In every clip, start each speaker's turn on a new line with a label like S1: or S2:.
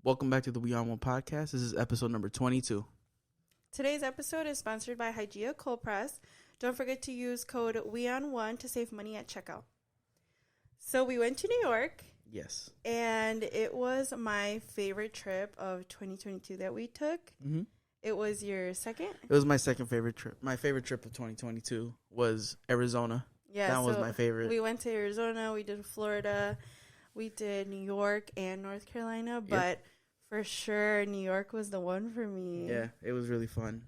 S1: Welcome back to the We On One podcast. This is episode number 22.
S2: Today's episode is sponsored by Hygeia Cold Press. Don't forget to use code WEON1 to save money at checkout. So we went to New York.
S1: Yes.
S2: And it was my favorite trip of 2022 that we took.
S1: Mm-hmm.
S2: It was your second?
S1: It was my second favorite trip. My favorite trip of 2022 was Arizona.
S2: Yeah,
S1: that was my favorite.
S2: We went to Arizona. We did Florida. We did New York and North Carolina. But for sure, New York was the one for me.
S1: Yeah, it was really fun.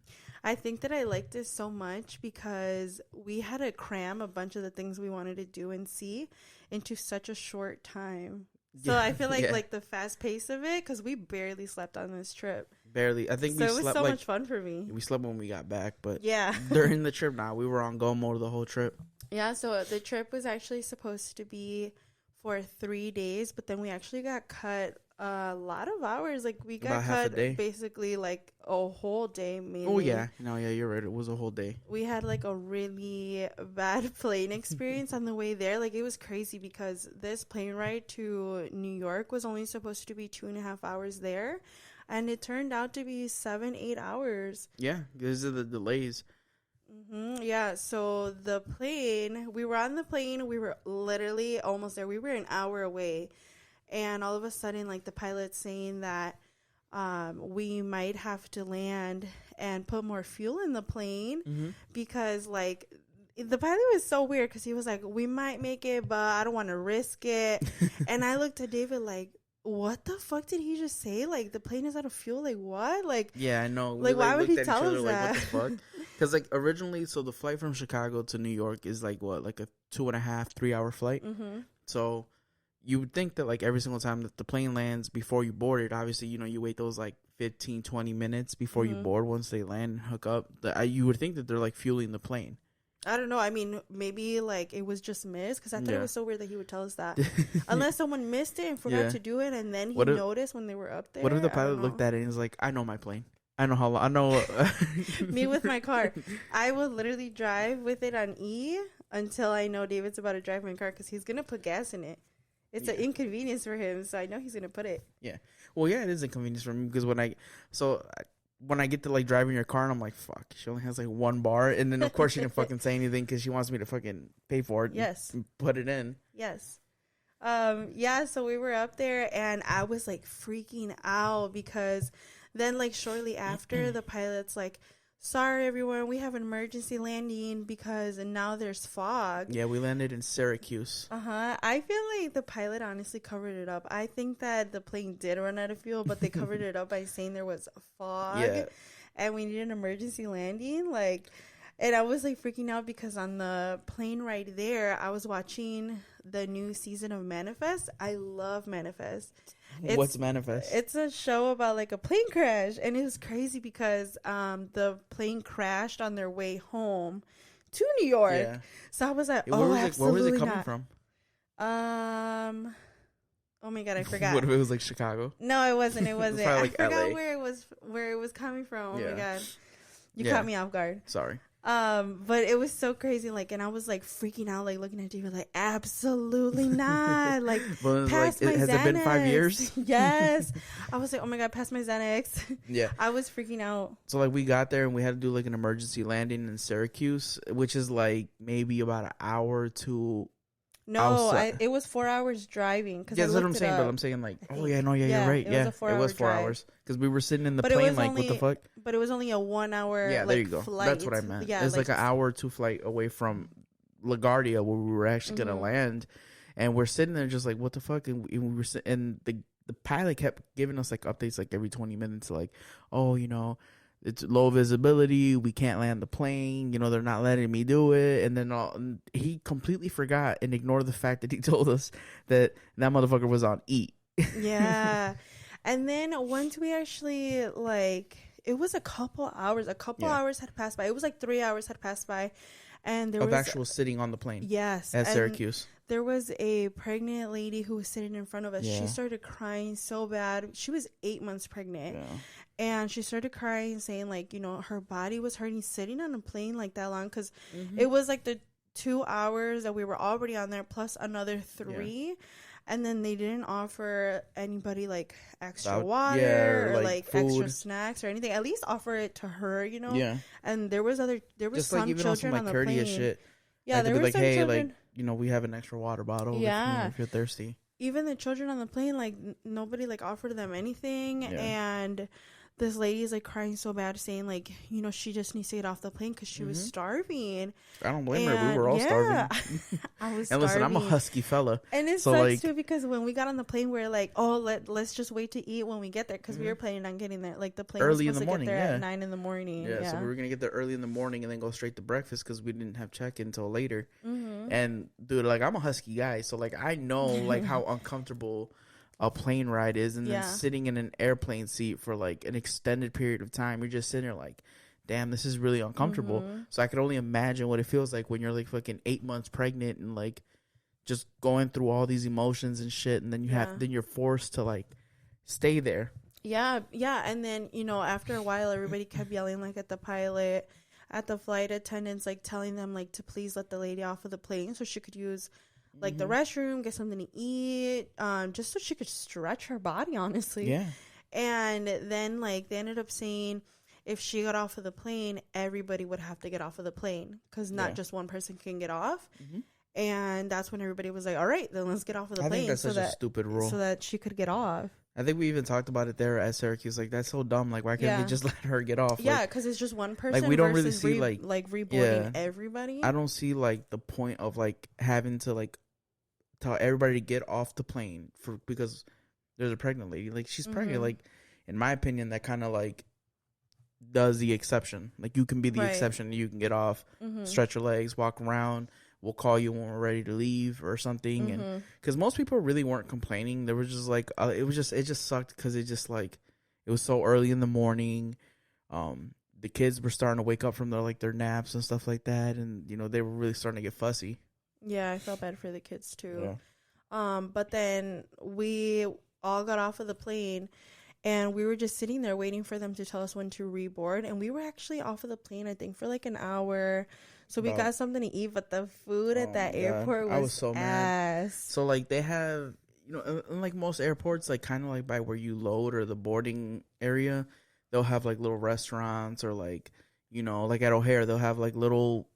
S2: I think that I liked it so much because we had to cram a bunch of the things we wanted to do and see into such a short time. So I feel like the fast pace of it, because we barely slept on this trip.
S1: Barely. I think we slept.
S2: So it was so much fun for me.
S1: We slept when we got back, but
S2: yeah,
S1: during the trip, we were on go mode the whole trip.
S2: Yeah, so the trip was actually supposed to be for 3 days, but then we actually got cut a lot of hours. Like we got cut basically like a whole day mainly.
S1: Oh yeah, no, yeah, you're right. It was a whole day.
S2: We had like a really bad plane experience on the way there. Like it was crazy because this plane ride to New York was only supposed to be 2.5 hours there, and it turned out to be 7-8 hours.
S1: Yeah, because of the delays.
S2: Mm-hmm. Yeah, so the plane, we were on the plane, we were literally almost there. We were an hour away, and all of a sudden, like, the pilot's saying that we might have to land and put more fuel in the plane because, like, the pilot was so weird because he was like, we might make it, but I don't want to risk it. And I looked at David like, what the fuck did he just say? Like, the plane is out of fuel? Like, what? Like,
S1: yeah, I know.
S2: Like, why would he tell us that?
S1: Like, what the fuck? Because, like, originally, so the flight from Chicago to New York is, like, what? Like a 2.5-3 hour flight? Mm-hmm. So you would think that, like, every single time that the plane lands before you board it, obviously, you know, you wait those, like, 15-20 minutes before you board once they land and hook up. You would think that they're, like, fueling the plane.
S2: I don't know. I mean, maybe like it was just missed because I thought it was so weird that he would tell us that. Unless someone missed it and forgot to do it, and then he noticed when they were up there.
S1: What if the pilot looked at it and was like, I know my plane. I know how long. I know.
S2: Me with my car. I will literally drive with it on E until I know David's about to drive my car because he's going to put gas in it. It's an inconvenience for him, so I know he's going to put it.
S1: Yeah. Well, yeah, it is inconvenience for me because when I get to, like, driving your car and I'm like, fuck, she only has, like, one bar. And then, of course, she didn't fucking say anything because she wants me to fucking pay for it.
S2: Yes.
S1: And put it in.
S2: Yes. Yeah, so we were up there and I was, like, freaking out because then, like, shortly after, the pilot's like, sorry, everyone, we have an emergency landing because now there's fog.
S1: Yeah, we landed in Syracuse.
S2: I feel like the pilot honestly covered it up. I think that the plane did run out of fuel, but they covered it up by saying there was fog and we need an emergency landing. Like, and I was like freaking out because on the plane ride there, I was watching the new season of Manifest. I love Manifest.
S1: What's Manifest?
S2: It's a show about like a plane crash, and it was crazy because the plane crashed on their way home to New York. Yeah. So I was like, absolutely
S1: where was it coming
S2: not.
S1: From?
S2: Oh my god, I forgot.
S1: What if it was like Chicago?
S2: No, it wasn't. It wasn't.
S1: I
S2: forgot
S1: LA.
S2: where it was coming from. Oh my god, you caught me off guard.
S1: Sorry.
S2: But it was so crazy, like, and I was like freaking out, like looking at David, like, absolutely not, like, past my Xanax.
S1: Has it been 5 years?
S2: Yes. I was like, oh my god, past my Xanax.
S1: Yeah.
S2: I was freaking out.
S1: So, like, we got there and we had to do like an emergency landing in Syracuse, which is like maybe about an hour to.
S2: No, it was 4 hours driving.
S1: Yeah, that's what I'm saying. But I'm saying like, you're right. It was 4 hours because we were sitting in the plane. Like, what the fuck?
S2: But it was only a 1 hour.
S1: Yeah, there you go.
S2: Flight.
S1: That's what I meant. Yeah, it's like an hour or two flight away from LaGuardia where we were actually gonna land, and we're sitting there just like, what the fuck? And we were and the pilot kept giving us like updates like every 20 minutes, like, oh, you know, it's low visibility, we can't land the plane, you know, they're not letting me do it. And then he completely forgot and ignored the fact that he told us that motherfucker was on E.
S2: Yeah. And then once we actually, like, it was a couple hours had passed by. It was like 3 hours had passed by. And there was
S1: actual sitting on the plane.
S2: Yes.
S1: At Syracuse.
S2: There was a pregnant lady who was sitting in front of us. Yeah. She started crying so bad. She was 8 months pregnant. Yeah. And she started crying, saying, like, you know, her body was hurting sitting on a plane like that long. Because it was like the 2 hours that we were already on there plus another 3. Yeah. And then they didn't offer anybody like extra
S1: Or
S2: water or like
S1: food.
S2: extra snacks or anything. At least offer it to her, you know.
S1: Yeah.
S2: And there was
S1: Just
S2: some
S1: like even
S2: children
S1: on some like
S2: on the
S1: courteous
S2: plane.
S1: shit.
S2: Yeah,
S1: like,
S2: there
S1: were
S2: were
S1: like,
S2: some
S1: hey,
S2: children.
S1: like, you know, we have an extra water bottle.
S2: Yeah.
S1: If you're thirsty.
S2: Even the children on the plane, like nobody like offered them anything. And this lady is like crying so bad, saying like, you know, she just needs to get off the plane because she was starving.
S1: I don't blame her. We were all starving.
S2: I was
S1: and listen,
S2: starving.
S1: I'm a husky fella.
S2: And it
S1: so
S2: sucks
S1: like,
S2: too, because when we got on the plane, we are like, oh, let's just wait to eat when we get there, because we were planning on getting there. Like the plane
S1: early
S2: was
S1: in the
S2: supposed to
S1: morning,
S2: get there at 9 in the morning.
S1: Yeah, so we were gonna get there early in the morning and then go straight to breakfast because we didn't have check-in until later. And dude, like, I'm a husky guy, so like I know like how uncomfortable a plane ride is, and then sitting in an airplane seat for like an extended period of time, you're just sitting there like, damn, this is really uncomfortable. So I could only imagine what it feels like when you're like fucking 8 months pregnant and like just going through all these emotions and shit, and then then you're forced to like stay there. Yeah,
S2: and then, you know, after a while, everybody kept yelling like at the pilot, at the flight attendants, like telling them like to please let the lady off of the plane so she could use like the restroom, get something to eat, just so she could stretch her body, honestly.
S1: Yeah.
S2: And then like they ended up saying if she got off of the plane, everybody would have to get off of the plane, because not just one person can get off. And that's when everybody was like, all right, then let's get off of the plane.
S1: I think that's such a stupid rule.
S2: So that she could get off.
S1: I think we even talked about it there at Syracuse. Like, that's so dumb. Like, why can't we just let her get off?
S2: Yeah, because it's just one person.
S1: Like, we don't really see like
S2: reboarding everybody.
S1: I don't see like the point of like having to like tell everybody to get off the plane because there's a pregnant lady. Like, she's pregnant. Like, in my opinion, that kind of like does the exception. Like, you can be the exception. You can get off, stretch your legs, walk around. We'll call you when we're ready to leave or something. And because most people really weren't complaining. They were just like, it just sucked because it just like, it was so early in the morning. The kids were starting to wake up from their naps and stuff like that. And, you know, they were really starting to get fussy.
S2: Yeah, I felt bad for the kids too. Yeah. But then we all got off of the plane and we were just sitting there waiting for them to tell us when to reboard. And we were actually off of the plane, I think, for like an hour. So we got something to eat, but the food at that airport was so mad.
S1: So like they have, you know, in like most airports, like kind of like by where you load or the boarding area, they'll have like little restaurants, or like, you know, like at O'Hare, they'll have like little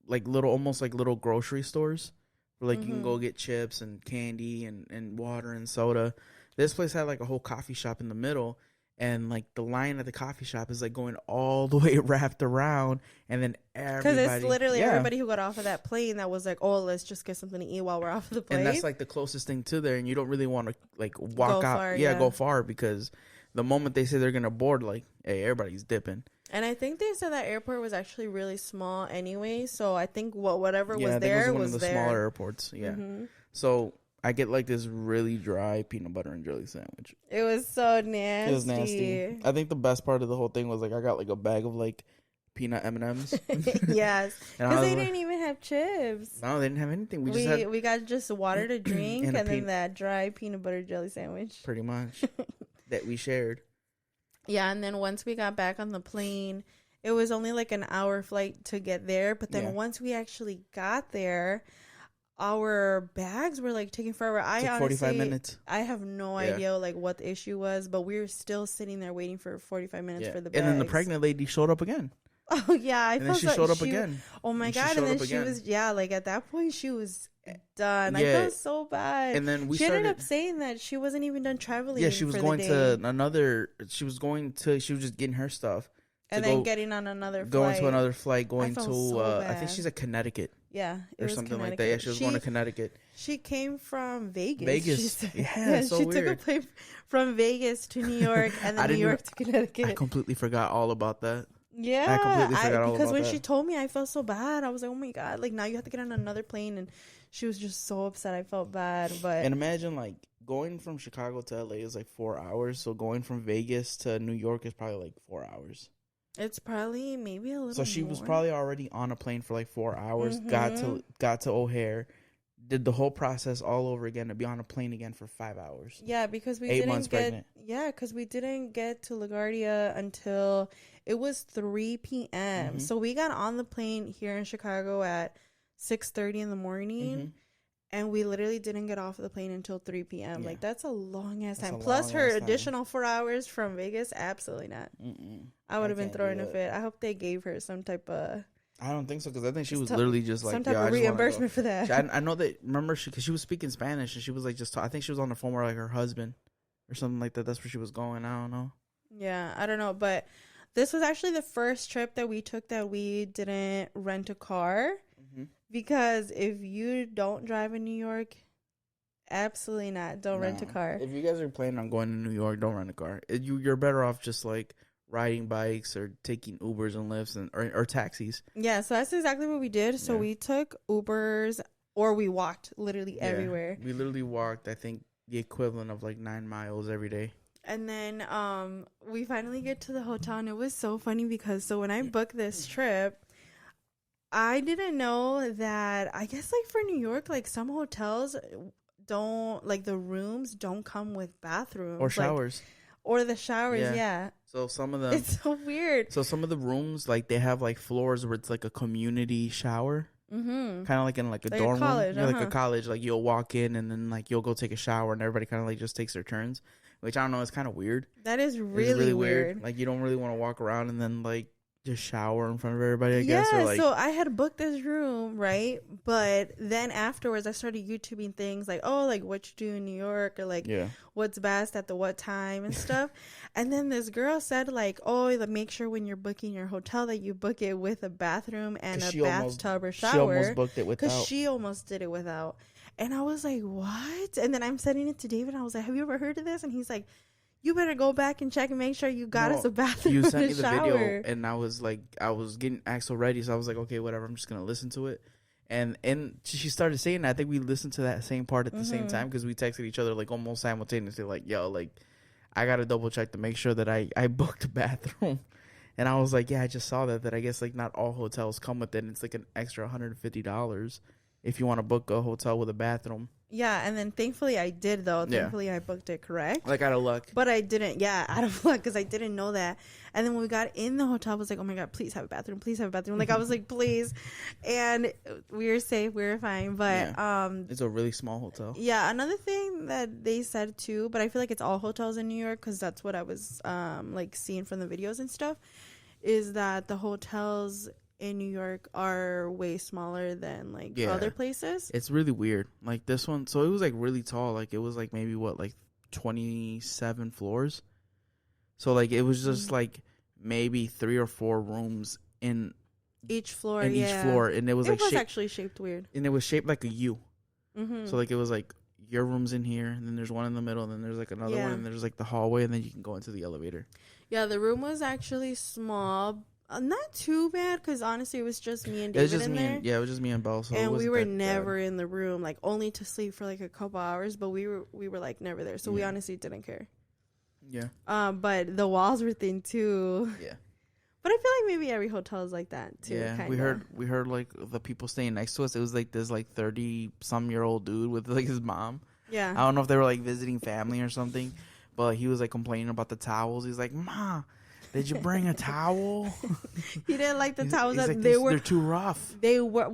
S1: almost like little grocery stores where like you can go get chips and candy and water and soda. This place had like a whole coffee shop in the middle. And like the line at the coffee shop is like going all the way wrapped around, and then everybody,
S2: because it's literally everybody who got off of that plane that was like, oh, let's just get something to eat while we're off of the plane.
S1: And that's like the closest thing to there, and you don't really want to like walk out, go far, because the moment they say they're gonna board, like, hey, everybody's dipping.
S2: And I think they said that airport was actually really small anyway, so I think whatever was there was one of the
S1: smaller airports. Yeah, so I get like this really dry peanut butter and jelly sandwich.
S2: It was so nasty.
S1: It was nasty. I think the best part of the whole thing was like I got like a bag of like peanut M&Ms.
S2: Yes, because they didn't even have chips.
S1: No, they didn't have anything. We
S2: got just water to drink and then that dry peanut butter jelly sandwich.
S1: Pretty much that we shared.
S2: Yeah, and then once we got back on the plane, it was only like an hour flight to get there. But then once we actually got there, our bags were like taking forever. I honestly,
S1: 45 minutes.
S2: I have no idea like what the issue was, but we were still sitting there waiting for 45 minutes for the bags.
S1: And then the pregnant lady showed up again.
S2: Oh yeah,
S1: and then she showed up again.
S2: Oh my god! And then she was like at that point she was done. I felt so bad.
S1: And then
S2: she ended up saying that she wasn't even done traveling.
S1: Yeah, she was going to another. She was just getting her stuff.
S2: And then getting on another flight.
S1: Going to another flight, going to, I think she's at Connecticut.
S2: Yeah.
S1: Or something like that. Yeah, she was going to Connecticut.
S2: She came from Vegas.
S1: Yeah, so
S2: she
S1: weird.
S2: took a plane from Vegas to New York and then New York to Connecticut.
S1: I completely forgot all about that.
S2: Yeah.
S1: I completely forgot all about that.
S2: Because when she told me, I felt so bad. I was like, oh my God, like now you have to get on another plane. And she was just so upset. I felt bad.
S1: And imagine like going from Chicago to LA is like 4 hours. So going from Vegas to New York is probably like 4 hours.
S2: It's probably maybe a little.
S1: So she was probably already on a plane for like 4 hours. Got to O'Hare, did the whole process all over again to be on a plane again for 5 hours.
S2: Yeah, because we
S1: 8 months pregnant.
S2: Yeah, because we didn't get to LaGuardia until it was 3 p.m. So we got on the plane here in Chicago at 6:30 in the morning, And we literally didn't get off the plane until 3 p.m.
S1: Yeah.
S2: Like, that's a long ass
S1: That's
S2: time.
S1: a
S2: Plus her
S1: long-ass time.
S2: additional 4 hours from Vegas. Absolutely not. I would have been
S1: can't
S2: throwing
S1: do
S2: a
S1: it.
S2: fit. I hope they gave her some type of
S1: I don't think so, because I think she was literally just like,
S2: some type
S1: I
S2: of
S1: just wanna
S2: reimbursement
S1: go.
S2: for that.
S1: I know that, remember, because she was speaking Spanish, and she was like, I think she was on the phone with like her husband or something like that. That's where she was going. I don't know.
S2: Yeah, I don't know. But this was actually the first trip that we took that we didn't rent a car. Because if you don't drive in New York, absolutely not. Don't rent a car.
S1: If you guys are planning on going to New York, don't rent a car. You're better off just like riding bikes or taking Ubers and Lyfts or taxis.
S2: Yeah, so that's exactly what we did. So we took Ubers or we walked literally everywhere.
S1: We literally walked, I think, the equivalent of like 9 miles every day.
S2: And then we finally get to the hotel, and it was so funny because when I booked this trip, I didn't know that, I guess like for New York, like some hotels don't, like the rooms don't come with bathrooms.
S1: Or showers.
S2: Or the showers, yeah.
S1: So some of them.
S2: It's so weird.
S1: So some of the rooms, like they have like floors where it's like a community shower. Kind of like in like a dorm
S2: college,
S1: room. Yeah, like a college. Like you'll walk in and then like you'll go take a shower and everybody kind of like just takes their turns. Which I don't know, it's kind of weird.
S2: That is really weird.
S1: Like you don't really want to walk around and then like just shower in front of everybody, I guess. Or like,
S2: so I had booked this room, right? But then afterwards I started YouTubing things like, oh, like what you do in New York, or like what's best at the what time and stuff. And then this girl said like, oh, like, make sure when you're booking your hotel that you book it with a bathroom and a bathtub or shower.
S1: She almost booked it without.
S2: Because she almost did it without. And I was like, what? And then I'm sending it to David, and I was like, have you ever heard of this? And he's like, you better go back and check and make sure you got us a bathroom.
S1: You sent me the
S2: shower.
S1: video, and I was like, I was getting Axel ready, so I was like, okay, whatever, I'm just gonna listen to it. And she started saying that. I think we listened to that same part at the same time, because we texted each other like almost simultaneously, like, yo, like I gotta double check to make sure that I booked a bathroom. And I was like, yeah, I just saw that I guess like not all hotels come with it. And it's like an extra $150 if you want to book a hotel with a bathroom.
S2: Yeah, and then thankfully I did, though. Thankfully I booked it correct.
S1: Like out of luck.
S2: But I didn't, out of luck, because I didn't know that. And then when we got in the hotel, I was like, oh my God, please have a bathroom. Please have a bathroom. Like, I was like, please. And we were safe. We were fine. But
S1: it's a really small hotel.
S2: Yeah, another thing that they said, too, but I feel like it's all hotels in New York, because that's what I was like seeing from the videos and stuff, is that the hotels in New York are way smaller than like other places.
S1: It's really weird. Like this one, so it was like really tall. Like it was like maybe like 27 floors. So like it was just like maybe 3 or 4 rooms in
S2: each floor.
S1: And it was
S2: actually shaped weird.
S1: And it was shaped like a U. So like it was like your room's in here, and then there's one in the middle, and then there's like another one, and there's like the hallway, and then you can go into the elevator.
S2: Yeah, the room was actually small. Not too bad, because honestly it was just me and David in there.
S1: It was just me and Belle. So
S2: and we were never in the room, like only to sleep for like a couple hours, but we were like never there, so we honestly didn't care. But the walls were thin too. But I feel like maybe every hotel is like that too.
S1: Kinda. we heard like the people staying next to us. It was like this like 30-some-year-old dude with like his mom. I don't know if they were like visiting family or something, but he was like complaining about the towels. He's like, "Ma, did you bring a towel?"
S2: He didn't like the towels.
S1: That like, they're too rough.
S2: They were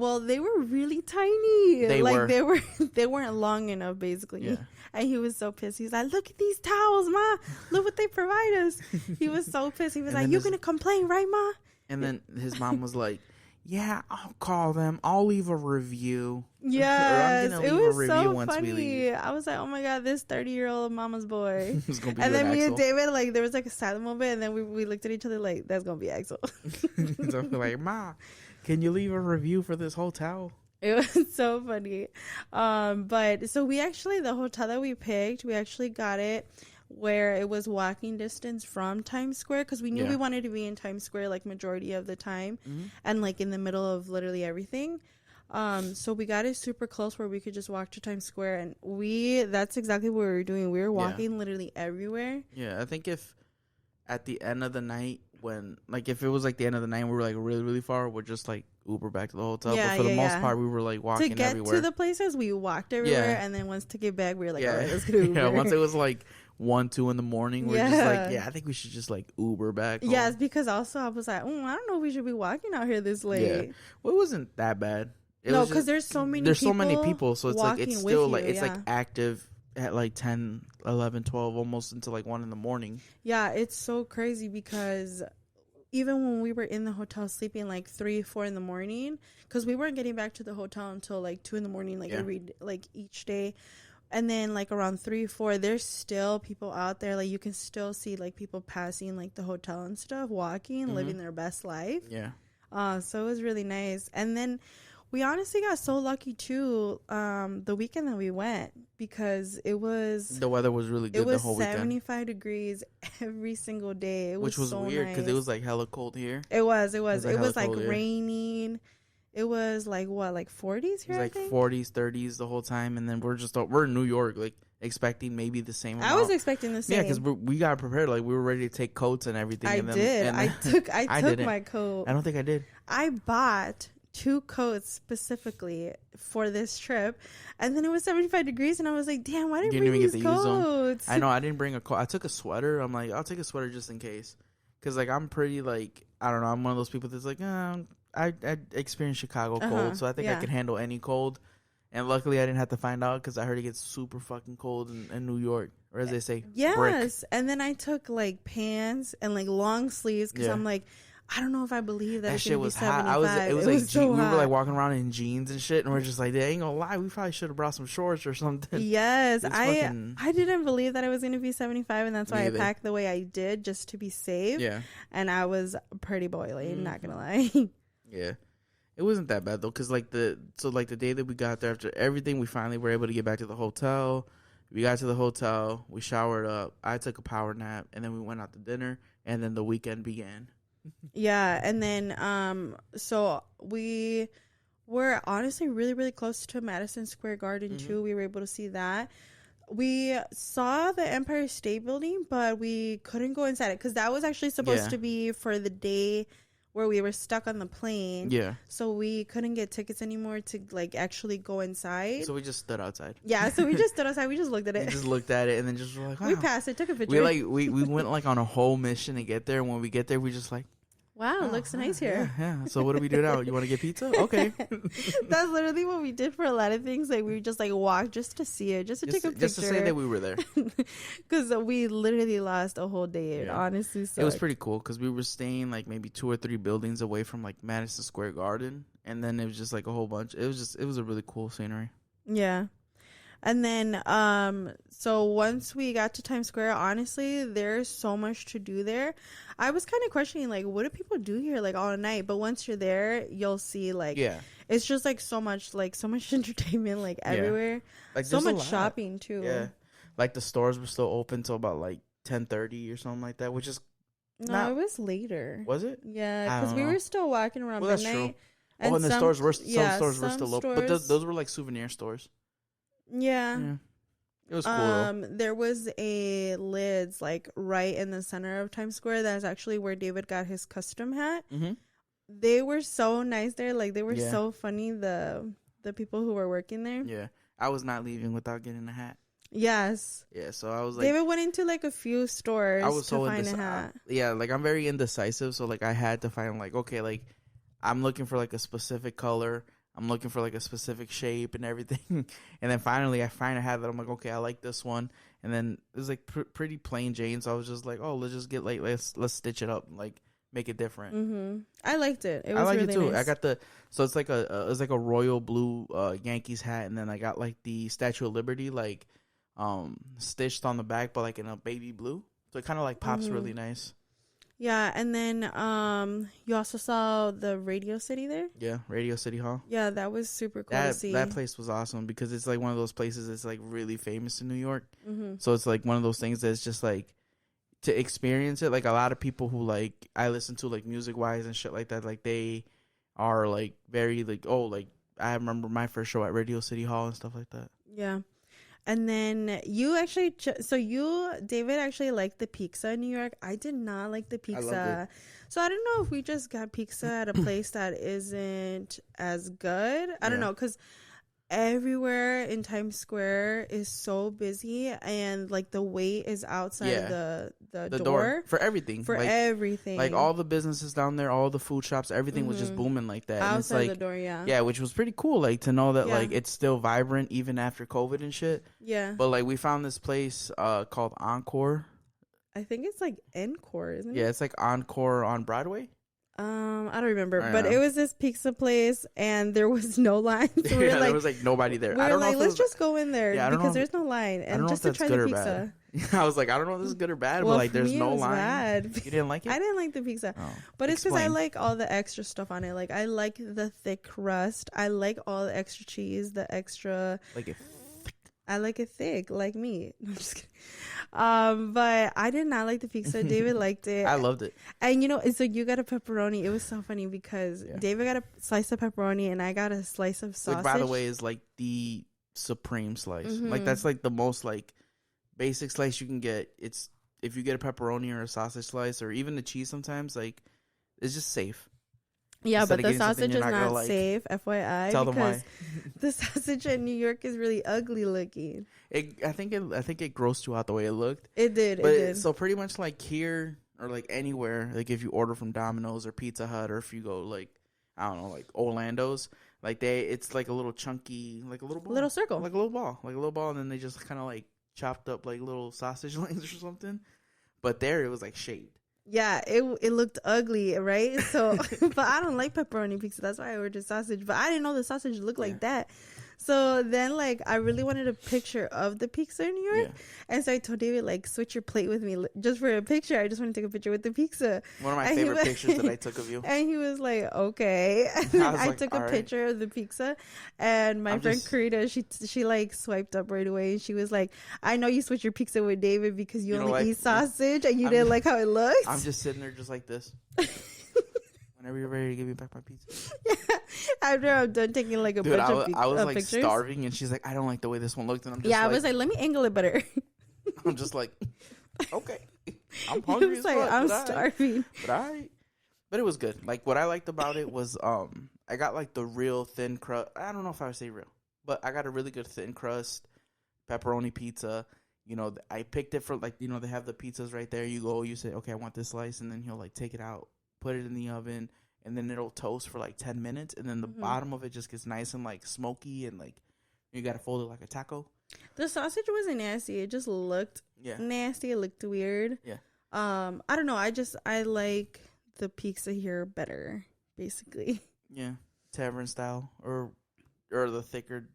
S2: really tiny. They weren't long enough, basically. And he was so pissed. He's like, "Look at these towels, Ma. Look what they provide us." He was so pissed. He was like, "You're gonna complain, right, Ma?"
S1: And then his mom was like, "Yeah, I'll call them. I'll leave a review."
S2: Yes, it was so funny. I was like, "Oh my God, this 30-year-old mama's boy." And then me and David, like, there was like a silent moment, and then we looked at each other like, "That's gonna be Axel."
S1: So I'm like, "Ma, can you leave a review for this hotel?"
S2: It was so funny. But so the hotel that we picked, we actually got it where it was walking distance from Times Square, because we knew we wanted to be in Times Square like majority of the time, and like in the middle of literally everything. So we got it super close where we could just walk to Times Square, and that's exactly what we were doing. We were walking literally everywhere.
S1: I think if at the end of the night, if it was like the end of the night, we were like really, really far, we're just like Uber back to the hotel. But for the most part, we were like walking everywhere.
S2: To get to the places, we walked everywhere, and then once to get back, we were like, all right, let's get Uber.
S1: Once it was like 1, 2 in the morning, we're just like, I think we should just like Uber back home.
S2: Because also I was like, I don't know if we should be walking out here this late.
S1: Well, it wasn't that bad.
S2: No, because there's so many
S1: people, so it's like it's
S2: with
S1: still
S2: you,
S1: like it's
S2: yeah.
S1: like active at like 10, 11, 12, almost until like 1 a.m.
S2: Yeah, it's so crazy because even when we were in the hotel sleeping like 3, 4 in the morning, because we weren't getting back to the hotel until like 2 in the morning, like each day. And then like around 3, 4, there's still people out there. Like you can still see like people passing like the hotel and stuff, walking, living their best life.
S1: Yeah.
S2: So it was really nice. And then we honestly got so lucky too the weekend that we went, because the
S1: weather was really good the whole weekend. It was
S2: 75 degrees every single day.
S1: Which was so weird because it was like hella cold here.
S2: It was like raining. It was like what, like 40s here?
S1: It was like 40s, 30s the whole time, and then we're in New York, like expecting maybe the same amount.
S2: I was expecting the same.
S1: Yeah, because we got prepared, like we were ready to take coats and everything.
S2: I took my coat.
S1: I don't think I did.
S2: I bought 2 coats specifically for this trip, and then it was 75 degrees, and I was like, damn, why didn't I bring these coats?
S1: I know, I didn't bring a coat. I took a sweater. I'm like, I'll take a sweater just in case, because like I'm pretty, like, I don't know, I'm one of those people that's like, I experienced Chicago cold, so I think I can handle any cold. And luckily I didn't have to find out, because I heard it gets super fucking cold in New York, or as they say, brick.
S2: And then I took like pants and like long sleeves, because I'm like, I don't know if I believe that
S1: shit was hot. It was like so we were like walking around in jeans and shit, and we're just like, they ain't gonna lie, we probably should have brought some shorts or something.
S2: Yes, I didn't believe that it was gonna be 75, and that's why I packed the way I did, just to be safe.
S1: Yeah,
S2: and I was pretty boiling, not gonna lie.
S1: Yeah, it wasn't that bad though, because like the day that we got there, after everything, we finally were able to get back to the hotel. We got to the hotel, we showered up, I took a power nap, and then we went out to dinner, and then the weekend began.
S2: Yeah, and then so we were honestly really, really close to Madison Square Garden too. We were able to see that. We saw the Empire State Building, but we couldn't go inside it, because that was actually supposed to be for the day where we were stuck on the plane. Yeah. So we couldn't get tickets anymore to like actually go inside.
S1: So we just stood outside.
S2: Yeah. So we just stood outside. We just looked at it.
S1: We just looked at it, and then just were like, wow.
S2: We passed it, took a picture.
S1: We went like on a whole mission to get there. And when we get there, we just like,
S2: wow, it looks nice here.
S1: Yeah. So what do we do now? You want to get pizza? Okay.
S2: That's literally what we did for a lot of things. Like we just like walked just to see it, just to take a picture.
S1: Just to say that we were there.
S2: Because we literally lost a whole day. It honestly sucked.
S1: It was pretty cool, because we were staying like maybe 2 or 3 buildings away from like Madison Square Garden. And then it was just like a whole bunch. It was a really cool scenery.
S2: Yeah. And then, so once we got to Times Square, honestly, there's so much to do there. I was kind of questioning, like, what do people do here, like, all night? But once you're there, you'll see, like, it's just, like, so much entertainment, like, everywhere. Like, so much shopping, too.
S1: Yeah. Like, the stores were still open till about, like, 10:30 or something like that, which is
S2: it was later.
S1: Was it?
S2: Yeah, because we were still walking around midnight. That's true.
S1: And the stores were, some stores were still open. But those were, like, souvenir stores.
S2: Yeah.
S1: It was cool though.
S2: There was a Lids like right in the center of Times Square. That's actually where David got his custom hat. They were so nice there. Like they were so funny, the people who were working there.
S1: Yeah. I was not leaving without getting a hat.
S2: Yes.
S1: Yeah, so I was like,
S2: David went into like a few stores to find a hat.
S1: Like I'm very indecisive, so like I had to find like, okay, like I'm looking for like a specific color. I'm looking for like a specific shape and everything. And then finally I find a hat that I'm like, okay, I like this one. And then it was like pretty plain Jane. So I was just like, oh, let's just get like, let's stitch it up and like make it different.
S2: I liked it. It was
S1: I like
S2: really
S1: it too.
S2: nice.
S1: I got so it's like a royal blue Yankees hat. And then I got like the Statue of Liberty, like stitched on the back, but like in a baby blue. So it kind of like pops really nice.
S2: Yeah, and then you also saw the Radio City there.
S1: Yeah, Radio City Hall.
S2: Yeah, that was super cool to see.
S1: That place was awesome because it's like one of those places that's like really famous in New York. So it's like one of those things that's just like to experience it. Like a lot of people who like I listen to like music wise and shit like that. Like they are like very like I remember my first show at Radio City Hall and stuff like that.
S2: Yeah. And then you actually, David actually liked the pizza in New York. I did not like the pizza. So I don't know if we just got pizza at a place that isn't as good. I don't know, because everywhere in Times Square is so busy, and like the wait is outside the door
S1: for everything.
S2: For everything.
S1: Like all the businesses down there, all the food shops, everything was just booming like that.
S2: Outside
S1: and it's like,
S2: the door,
S1: yeah, which was pretty cool. Like to know that like it's still vibrant even after COVID and shit.
S2: Yeah.
S1: But like we found this place called Encore.
S2: I think it's like Encore, isn't it?
S1: Yeah, it's like Encore on Broadway.
S2: I don't remember, but it was this pizza place, and there was no line. So we were like,
S1: there was like nobody there.
S2: We
S1: I don't
S2: like,
S1: know.
S2: Let's just go in there because there's no line,
S1: and
S2: just to try the pizza.
S1: I was like, I don't know if this is good or bad, but like, there's no line.
S2: Bad.
S1: You didn't like it?
S2: I didn't like the pizza, but it's because I like all the extra stuff on it. Like I like the thick crust. I like all the extra cheese, the extra.
S1: Like it.
S2: I like it thick, like me. No, I'm just kidding. But I did not like the pizza. David liked it.
S1: I loved it.
S2: And so you got a pepperoni. It was so funny because David got a slice of pepperoni and I got a slice of sausage.
S1: Which, by the way, is like the supreme slice. Like that's like the most like basic slice you can get. It's if you get a pepperoni or a sausage slice or even the cheese sometimes, like it's just safe.
S2: Yeah, but the sausage is not safe, FYI.
S1: Tell them why.
S2: The sausage in New York is really ugly looking.
S1: I think it grossed you out the way it looked.
S2: It did.
S1: So pretty much like here or like anywhere, like if you order from Domino's or Pizza Hut or if you go like I don't know, like Orlando's, like it's like a little chunky, like a little ball,
S2: little circle,
S1: like a little ball, and then they just kind of like chopped up like little sausage links or something. But there it was like shaped.
S2: Yeah, it looked ugly, right? So, but I don't like pepperoni pizza. That's why I ordered sausage. But I didn't know the sausage looked like that. So then, like, I really wanted a picture of the pizza in New York. Yeah. And so I told David, like, switch your plate with me just for a picture. I just want to take a picture with the pizza.
S1: One of my favorite pictures that I took of you.
S2: And he was like, okay. And I took a picture of the pizza. And my friend Karita, she like swiped up right away. And she was like, I know you switch your pizza with David because you only eat sausage and you didn't like how it looks.
S1: I'm just sitting there just like this. Whenever you're ready to give me back my pizza.
S2: Yeah. After I'm done taking like a bunch of pictures.
S1: I was like starving and she's like, I don't like the way this one looked. And I'm just
S2: I was like, let me angle it better.
S1: I'm just like, okay. I'm hungry as fuck.
S2: I'm starving.
S1: But it was good. Like what I liked about it was I got like the real thin crust. I don't know if I would say real, but I got a really good thin crust pepperoni pizza. You know, I picked it for like, you know, they have the pizzas right there. You go, you say, okay, I want this slice. And then he'll like take it out, put it in the oven, and then it'll toast for like 10 minutes. And then the bottom of it just gets nice and like smoky and like you got to fold it like a taco.
S2: The sausage wasn't nasty. It just looked nasty. It looked weird.
S1: Yeah.
S2: I don't know. I like the pizza here better, basically.
S1: Yeah. Tavern style or the thicker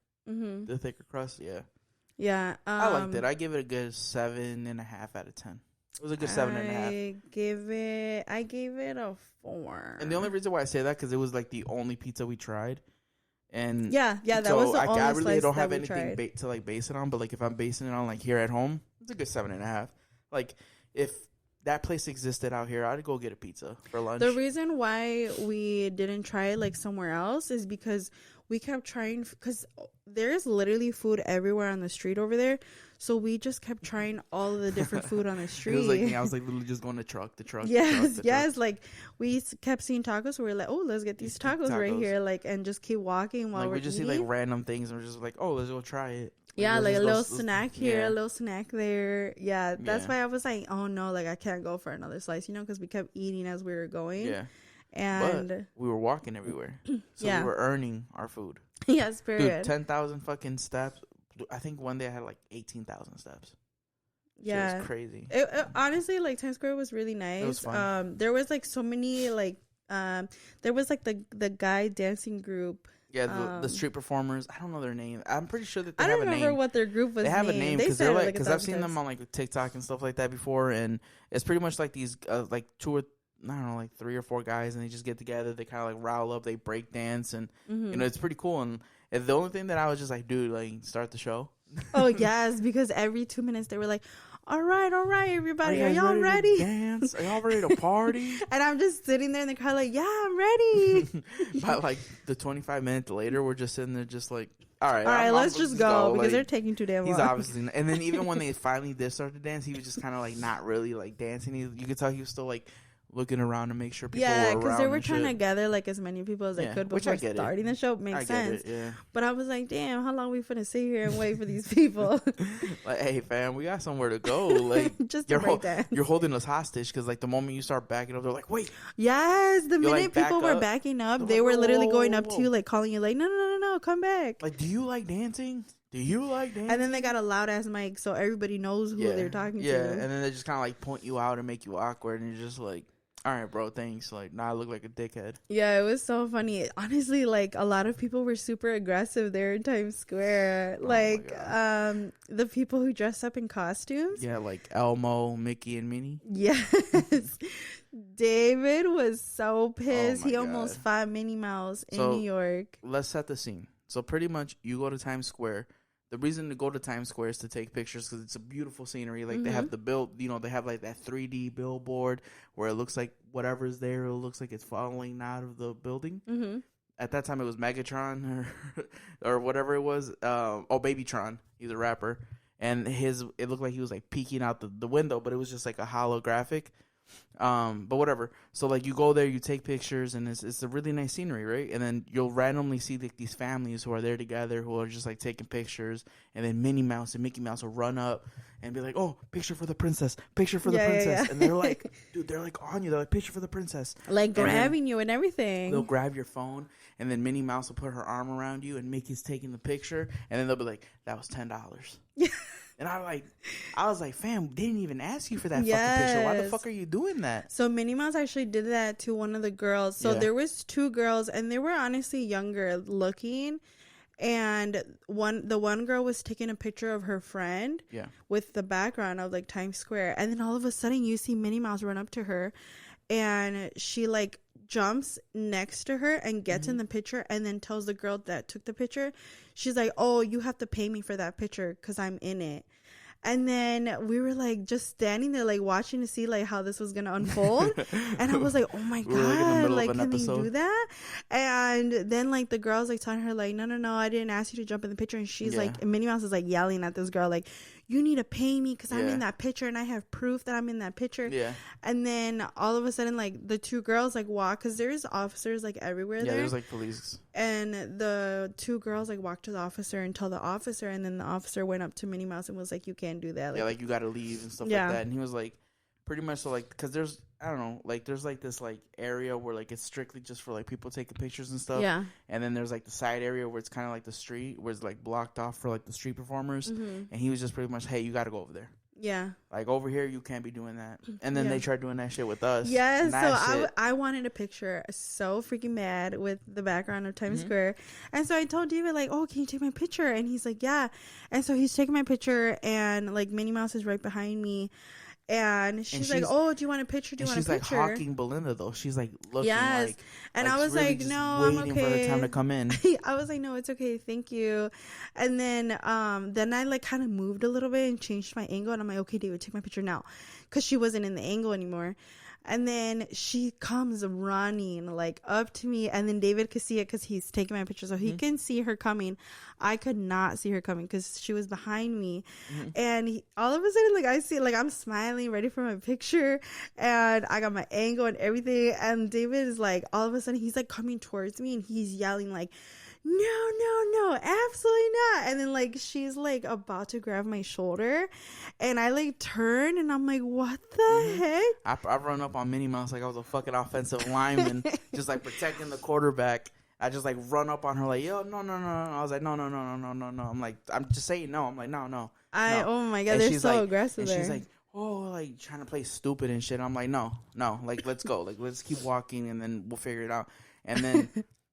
S1: crust. Yeah.
S2: Yeah.
S1: I liked it. I give it a good 7.5 out of 10. It was a good 7.5.
S2: I gave it a 4.
S1: And the only reason why I say that because it was like the only pizza we tried. And
S2: that was the only
S1: I really
S2: slice
S1: don't have
S2: that
S1: anything to like base it on. But like if I'm basing it on like here at home, it's a good 7.5. Like if that place existed out here, I'd go get a pizza for lunch.
S2: The reason why we didn't try it like somewhere else is because we kept trying, because there's literally food everywhere on the street over there. So we just kept trying all of the different food on the street.
S1: It was like me. I was like literally just going to truck.
S2: Yes. Like we like seeing tacos. We were like, oh, let's get these tacos right here. Like, and just keep walking while we're
S1: just
S2: eating.
S1: See like random things. And we're just like, oh, let's go try it.
S2: Like a little snack here, a little snack there. Yeah, that's why I was like, oh no, like I can't go for another slice, you know, because we kept eating as we were going.
S1: Yeah.
S2: And
S1: but we were walking everywhere. So we were earning our food.
S2: Yes, period.
S1: Dude, 10,000 fucking steps. I think one day I had like 18,000 steps.
S2: Yeah.
S1: It was crazy.
S2: It, honestly, like Times Square was really nice.
S1: It was fun.
S2: There was like so many like there was like the guy dancing group.
S1: Yeah, the street performers. I don't know their name. I'm pretty sure that they
S2: have a name. I don't remember what their group was.
S1: They have a name because
S2: they're
S1: like because I've seen them on like TikTok and stuff like that before, and it's pretty much like these like 2 or I don't know, like 3 or 4 guys, and they just get together. They kind of like rile up. They break dance, and you know it's pretty cool. And the only thing that I was just like, dude, like start the show.
S2: Oh yes, because every 2 minutes they were like, all right, everybody, are y'all ready?
S1: Dance? Are y'all ready to party?
S2: And I'm just sitting there in the car like, yeah, I'm ready.
S1: But like the 25 minutes later, we're just sitting there just like, all right,
S2: let's just go because like, they're taking too damn long.
S1: He's obviously, and then even when they finally did start to dance, he was just kind of like not really like dancing. You could tell he was still like looking around to make sure people
S2: Yeah,
S1: were around.
S2: because they were trying to gather like as many people as they could before starting the show. Makes sense.
S1: Yeah.
S2: But I was like, damn, how long we finna sit here and wait for these people?
S1: Like, hey, fam, we got somewhere to go. Like,
S2: just to break that.
S1: You're holding us hostage because, like, the moment you start backing up, they're like, wait.
S2: Yes, the minute
S1: like,
S2: people were backing up, they were literally going up to you, like, calling you, like, no, come back.
S1: Like, do you like dancing? Do you like dancing?
S2: And then they got a loud ass mic, so everybody knows who they're talking to.
S1: Yeah, and then they just kind of like point you out and make you awkward, and you're just like, all right, bro, thanks. Like, nah, I look like a dickhead.
S2: Yeah, it was so funny. Honestly, like, a lot of people were super aggressive there in Times Square. Like, the people who dress up in costumes.
S1: Yeah, like Elmo, Mickey, and Minnie.
S2: Yes. David was so pissed. He almost
S1: God.
S2: fought Minnie Mouse in New York.
S1: Let's set the scene. So pretty much you go to Times Square. The reason to go to Times Square is to take pictures because it's a beautiful scenery. Like, they have they have like that 3D billboard where it looks like whatever's there, it looks like it's falling out of the building. Mm-hmm. At that time, it was Megatron or whatever it was. Babytron. He's a rapper. And it looked like he was like peeking out the window, but it was just like a holographic. But whatever. So like you go there, you take pictures, and it's a really nice scenery, right? And then you'll randomly see like these families who are there together who are just like taking pictures, and then Minnie Mouse and Mickey Mouse will run up and be like, "Oh, picture for the princess, picture for the princess," and they're like, "Dude, they're like on you. They're like, picture for the princess,"
S2: like grabbing you and everything.
S1: They'll grab your phone, and then Minnie Mouse will put her arm around you, and Mickey's taking the picture, and then they'll be like, "That was $10." And I was like, fam, they didn't even ask you for that fucking picture. Why the fuck are you doing that?
S2: So Minnie Mouse actually did that to one of the girls. So there was two girls, and they were honestly younger looking. And the one girl was taking a picture of her friend with the background of like Times Square. And then all of a sudden you see Minnie Mouse run up to her, and she like jumps next to her and gets in the picture, and then tells the girl that took the picture, she's like, "Oh, you have to pay me for that picture because I'm in it." And then we were like just standing there like watching to see like how this was gonna unfold. And I was like, oh my God, like can they do that? And then like the girl's like telling her like, no, I didn't ask you to jump in the picture. And she's like, and Minnie Mouse is like yelling at this girl like, you need to pay me because I'm in that picture and I have proof that I'm in that picture. And then all of a sudden like the two girls like walk, because there's officers like everywhere there.
S1: There's like police. And
S2: the two girls like walked to the officer and told the officer, and then the officer went up to Minnie Mouse and was like, you can't do that.
S1: Like you gotta leave and stuff like that. And he was like, pretty much so like, because there's, I don't know, like there's like this like area where like it's strictly just for like people taking pictures and stuff. And then there's like the side area where it's kind of like the street where it's like blocked off for like the street performers. And he was just pretty much, hey, you gotta go over there. Like over here you can't be doing that. And then they tried doing that shit with us.
S2: So I wanted a picture so freaking bad with the background of Times Square. And so I told David like, oh, can you take my picture? And he's like, yeah. And so he's taking my picture, and like Minnie Mouse is right behind me. And she's like, oh, do you want a picture? Do you want a picture?
S1: She's like hawking Belinda though. She's like looking like,
S2: and I was
S1: really
S2: like, no, I'm okay.
S1: For her time to come in.
S2: I was like, no, it's okay, thank you. And then I like kind of moved a little bit and changed my angle, and I'm like, okay, David, take my picture now, because she wasn't in the angle anymore. And then she comes running like up to me, and then David could see it because he's taking my picture, so he can see her coming. I could not see her coming because she was behind me. And all of a sudden, like I see, like I'm smiling, ready for my picture, and I got my angle and everything. And David is like, all of a sudden, he's like coming towards me, and he's yelling like, no, absolutely not. And then like she's like about to grab my shoulder, and I like turn, and I'm like, what the heck?
S1: I run up on Minnie Mouse like I was a fucking offensive lineman, just like protecting the quarterback. I just like run up on her like, yo, no. I was like, no. I'm like, I'm just saying no. I'm like, no.
S2: Oh my God, they're so aggressive there.
S1: She's like, oh, like trying to play stupid and shit. I'm like, no, like let's go, like let's keep walking, and then we'll figure it out.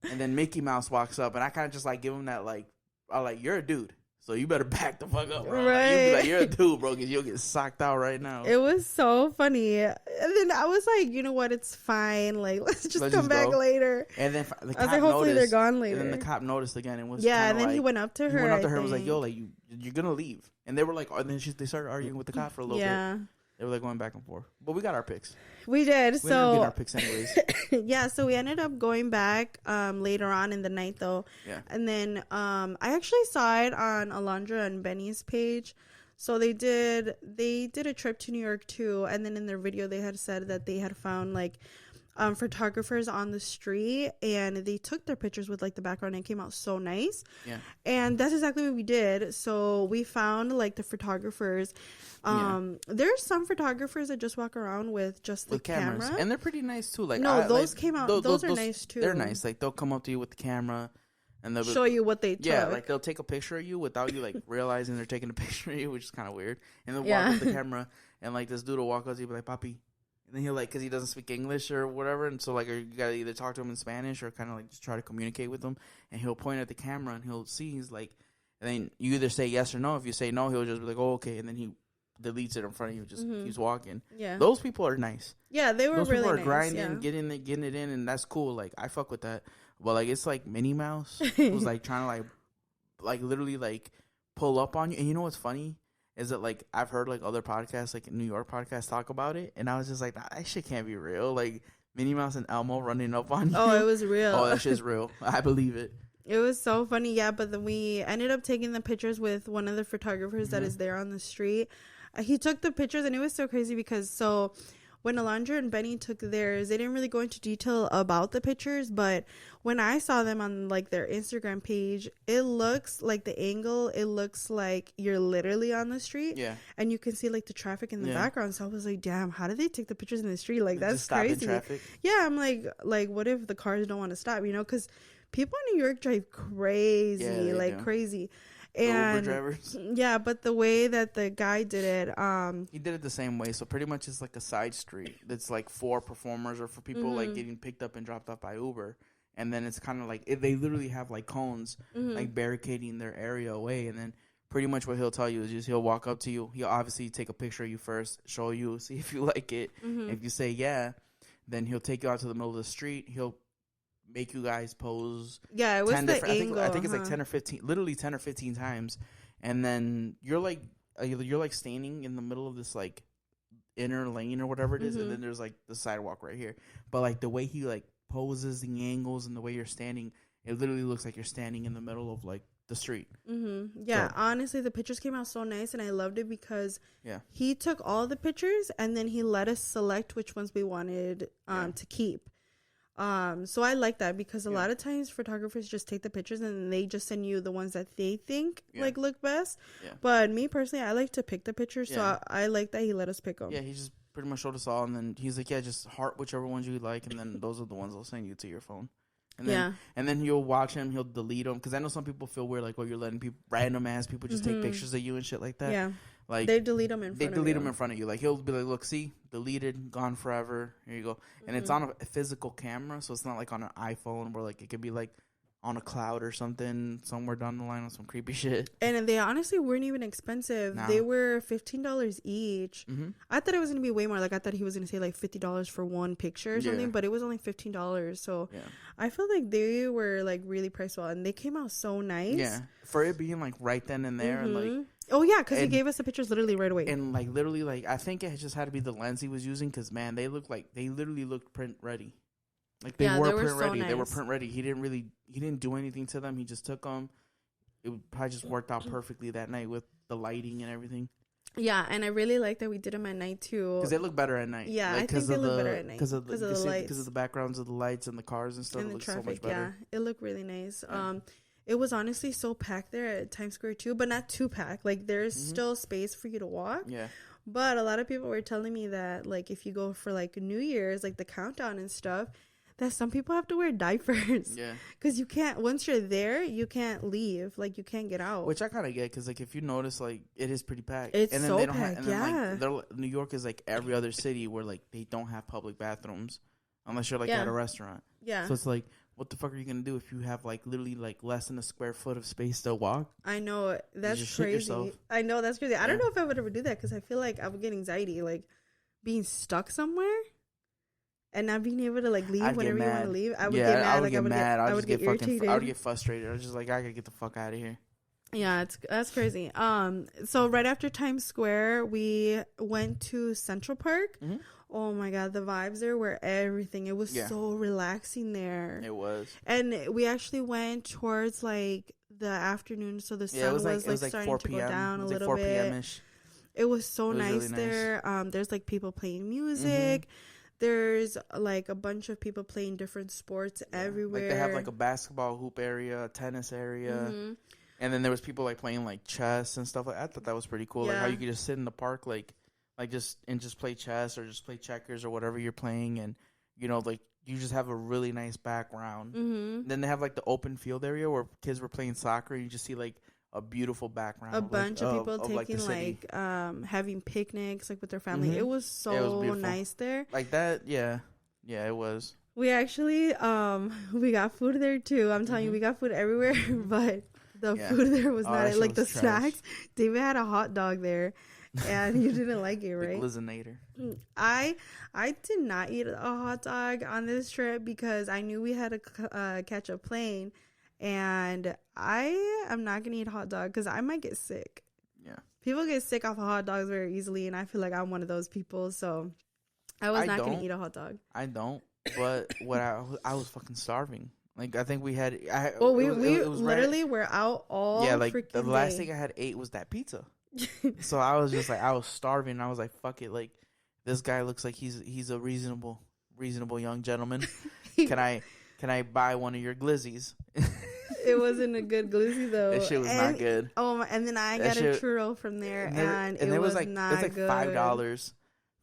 S1: And then Mickey Mouse walks up, and I kind of just like give him that like, I'm like, you're a dude, so you better back the fuck up, bro.
S2: Right?
S1: Like, you're a dude, bro, because you'll get socked out right now.
S2: It was so funny. And then I was like, you know what? It's fine. Like, let's come back later.
S1: And then the cop
S2: I was like, hopefully they're gone later.
S1: And then the cop noticed again and was
S2: and then like, he went up to her.
S1: And was like, yo, like you're gonna leave. And they were like, and then they started arguing with the cop for a little bit. They were like going back and forth, but we got our picks.
S2: We did.
S1: We ended up getting our picks anyways.
S2: So we ended up going back later on in the night though. And then I actually saw it on Alondra and Benny's page. So they did a trip to New York too, and then in their video they had said that they had found like photographers on the street, and they took their pictures with like the background, and it came out so nice.
S1: Yeah.
S2: And that's exactly what we did. So we found like the photographers. There's some photographers that just walk around with just the
S1: cameras,
S2: camera,
S1: and they're pretty nice too. Like
S2: no, those came out. Those are nice too.
S1: They're nice. Like they'll come up to you with the camera, and they'll
S2: show you what they took.
S1: Yeah, like they'll take a picture of you without you like realizing they're taking a picture of you, which is kind of weird. And they'll walk with the camera, and like this dude will walk up to you, be like, "Papi," and then he'll like, because he doesn't speak English or whatever, and so like you gotta either talk to him in Spanish or kind of like just try to communicate with him. And he'll point at the camera, and he'll see he's like, and then you either say yes or no. If you say no, he'll just be like, "Oh, okay," and then he deletes it in front of you, just keeps walking.
S2: Yeah,
S1: those people are nice.
S2: Yeah, they were
S1: those
S2: really
S1: people are
S2: nice,
S1: grinding, getting it in, and that's cool. Like I fuck with that. But like it's like Minnie Mouse who's like trying to like literally like pull up on you. And you know what's funny is that like I've heard like other podcasts, like New York podcasts, talk about it, and I was just like, that shit can't be real. Like Minnie Mouse and Elmo running up on you.
S2: Oh, it was real.
S1: Oh, that shit's real. I believe it.
S2: It was so funny, yeah. But then we ended up taking the pictures with one of the photographers that is there on the street. He took the pictures, and it was so crazy because when Alondra and Benny took theirs, they didn't really go into detail about the pictures, but when I saw them on like their Instagram page, it looks like the angle, it looks like you're literally on the street.
S1: Yeah.
S2: And you can see like the traffic in the background. So I was like, damn, how did they take the pictures in the street? Like that's crazy. Yeah, I'm like what if the cars don't want to stop, you know? Because people in New York drive crazy, crazy. And
S1: Uber drivers.
S2: Yeah, but the way that the guy did it,
S1: he did it the same way. So pretty much it's like a side street that's like for performers or for people like getting picked up and dropped off by Uber. And then it's kind of like they literally have like cones like barricading their area away. And then pretty much what he'll tell you is just he'll walk up to you. He'll obviously take a picture of you first, show you, see if you like it. If you say yeah, then he'll take you out to the middle of the street. He'll make you guys pose.
S2: Yeah, it was the angle.
S1: I think it's like 10 or 15, literally 10 or 15 times. And then you're like standing in the middle of this like inner lane or whatever it is. And then there's like the sidewalk right here. But like the way he like poses, the angles, and the way you're standing, it literally looks like you're standing in the middle of like the street.
S2: Yeah, so, honestly, the pictures came out so nice, and I loved it because he took all the pictures and then he let us select which ones we wanted to keep. So I like that because a lot of times photographers just take the pictures and they just send you the ones that they think like look best. But me personally, I like to pick the pictures, so I like that he let us pick them.
S1: Yeah, he just pretty much showed us all, and then he's like, yeah, just heart whichever ones you like, and then those are the ones I'll send you to your phone. And then, and then you'll watch him, he'll delete them, because I know some people feel weird, like, you're letting people, random ass people just take pictures of you and shit like that. Yeah. Like
S2: they delete them in front of you.
S1: They delete them in front of you. Like, he'll be like, look, see, deleted, gone forever. Here you go. And it's on a physical camera, so it's not like on an iPhone where, like, it could be, like, on a cloud or something somewhere down the line on some creepy shit. And
S2: they honestly weren't even expensive. No. They were $15 each. I thought it was going to be way more. Like, I thought he was going to say, like, $50 for one picture or something, but it was only $15. So I felt like they were, like, really priced well, and they came out so nice. Yeah.
S1: For it being, like, right then and there, and, like...
S2: Oh, yeah, because he gave us the pictures literally right away.
S1: And, like, literally, like, I think it just had to be the lens he was using because, man, they literally looked print ready. Like, they were print ready. Nice. They were print ready. He didn't do anything to them. He just took them. It probably just worked out perfectly that night with the lighting and everything.
S2: Yeah, and I really like that we did them at night, too.
S1: Because they look better at night.
S2: Yeah, like, I think they look better at night. Because
S1: of the lights. Because of the backgrounds of the lights and the cars and stuff.
S2: And
S1: the
S2: traffic,
S1: so much better.
S2: Yeah. It looked really nice. Yeah. It was honestly so packed there at Times Square, too, but not too packed. Like, there's still space for you to walk. Yeah. But a lot of people were telling me that, like, if you go for, like, New Year's, like, the countdown and stuff, that some people have to wear diapers. Yeah. Because you can't, once you're there, you can't leave. Like, you can't get out.
S1: Which I kind of get, because, like, if you notice, like, it is pretty packed.
S2: It's and then so they don't packed,
S1: and then, like, New York is, like, every other city where, like, they don't have public bathrooms unless you're, like, at a restaurant. Yeah. So it's, like, what the fuck are you going to do if you have, like, literally, like, less than a square foot of space to walk?
S2: I know. That's crazy. I know. That's crazy. I don't know if I would ever do that because I feel like I would get anxiety, like, being stuck somewhere. And not being able to, like, leave whenever you want to leave. I would get mad. I would get irritated.
S1: I would get frustrated. I was just like, I gotta get the fuck out of here.
S2: Yeah, that's crazy. So right after Times Square, we went to Central Park. Oh my God, the vibes there were everything. It was so relaxing there.
S1: It was.
S2: And we actually went towards, like, the afternoon, so the sun was starting to go down a little bit. 4 p.m.-ish. It was so
S1: It was
S2: nice
S1: really nice.
S2: there. There's like people playing music. There's like a bunch of people playing different sports everywhere.
S1: Like they have like a basketball hoop area, a tennis area, and then there was people like playing like chess and stuff like that. I thought that was pretty cool. Like how you could just sit in the park, like just play chess or just play checkers or whatever you're playing, and you know, like you just have a really nice background. Then they have like the open field area where kids were playing soccer. And you just see like a beautiful background.
S2: A bunch of people taking like having picnics like with their family. It was so nice there.
S1: Like that, yeah, it was.
S2: We actually we got food there too. I'm telling you, we got food everywhere, but the food there was not it. Like the snacks. David had a hot dog there, and you didn't like it, right?
S1: Glizinator.
S2: I did not eat a hot dog on this trip because I knew we had to catch a plane. And I am not going to eat hot dog because I might get sick.
S1: Yeah.
S2: People get sick off of hot dogs very easily, and I feel like I'm one of those people. So I was not going to eat a hot dog.
S1: I don't. But I was fucking starving. Like, I think we had...
S2: we literally were out all freaking
S1: the last thing I had ate was that pizza. So I was just like, I was starving. I was like, fuck it. Like, this guy looks like he's a reasonable young gentleman. Can I buy one of your glizzies?
S2: It wasn't a good glizzy though.
S1: That shit was not good.
S2: Oh, and then I got a churro from there, and it was like not good.
S1: It was like $5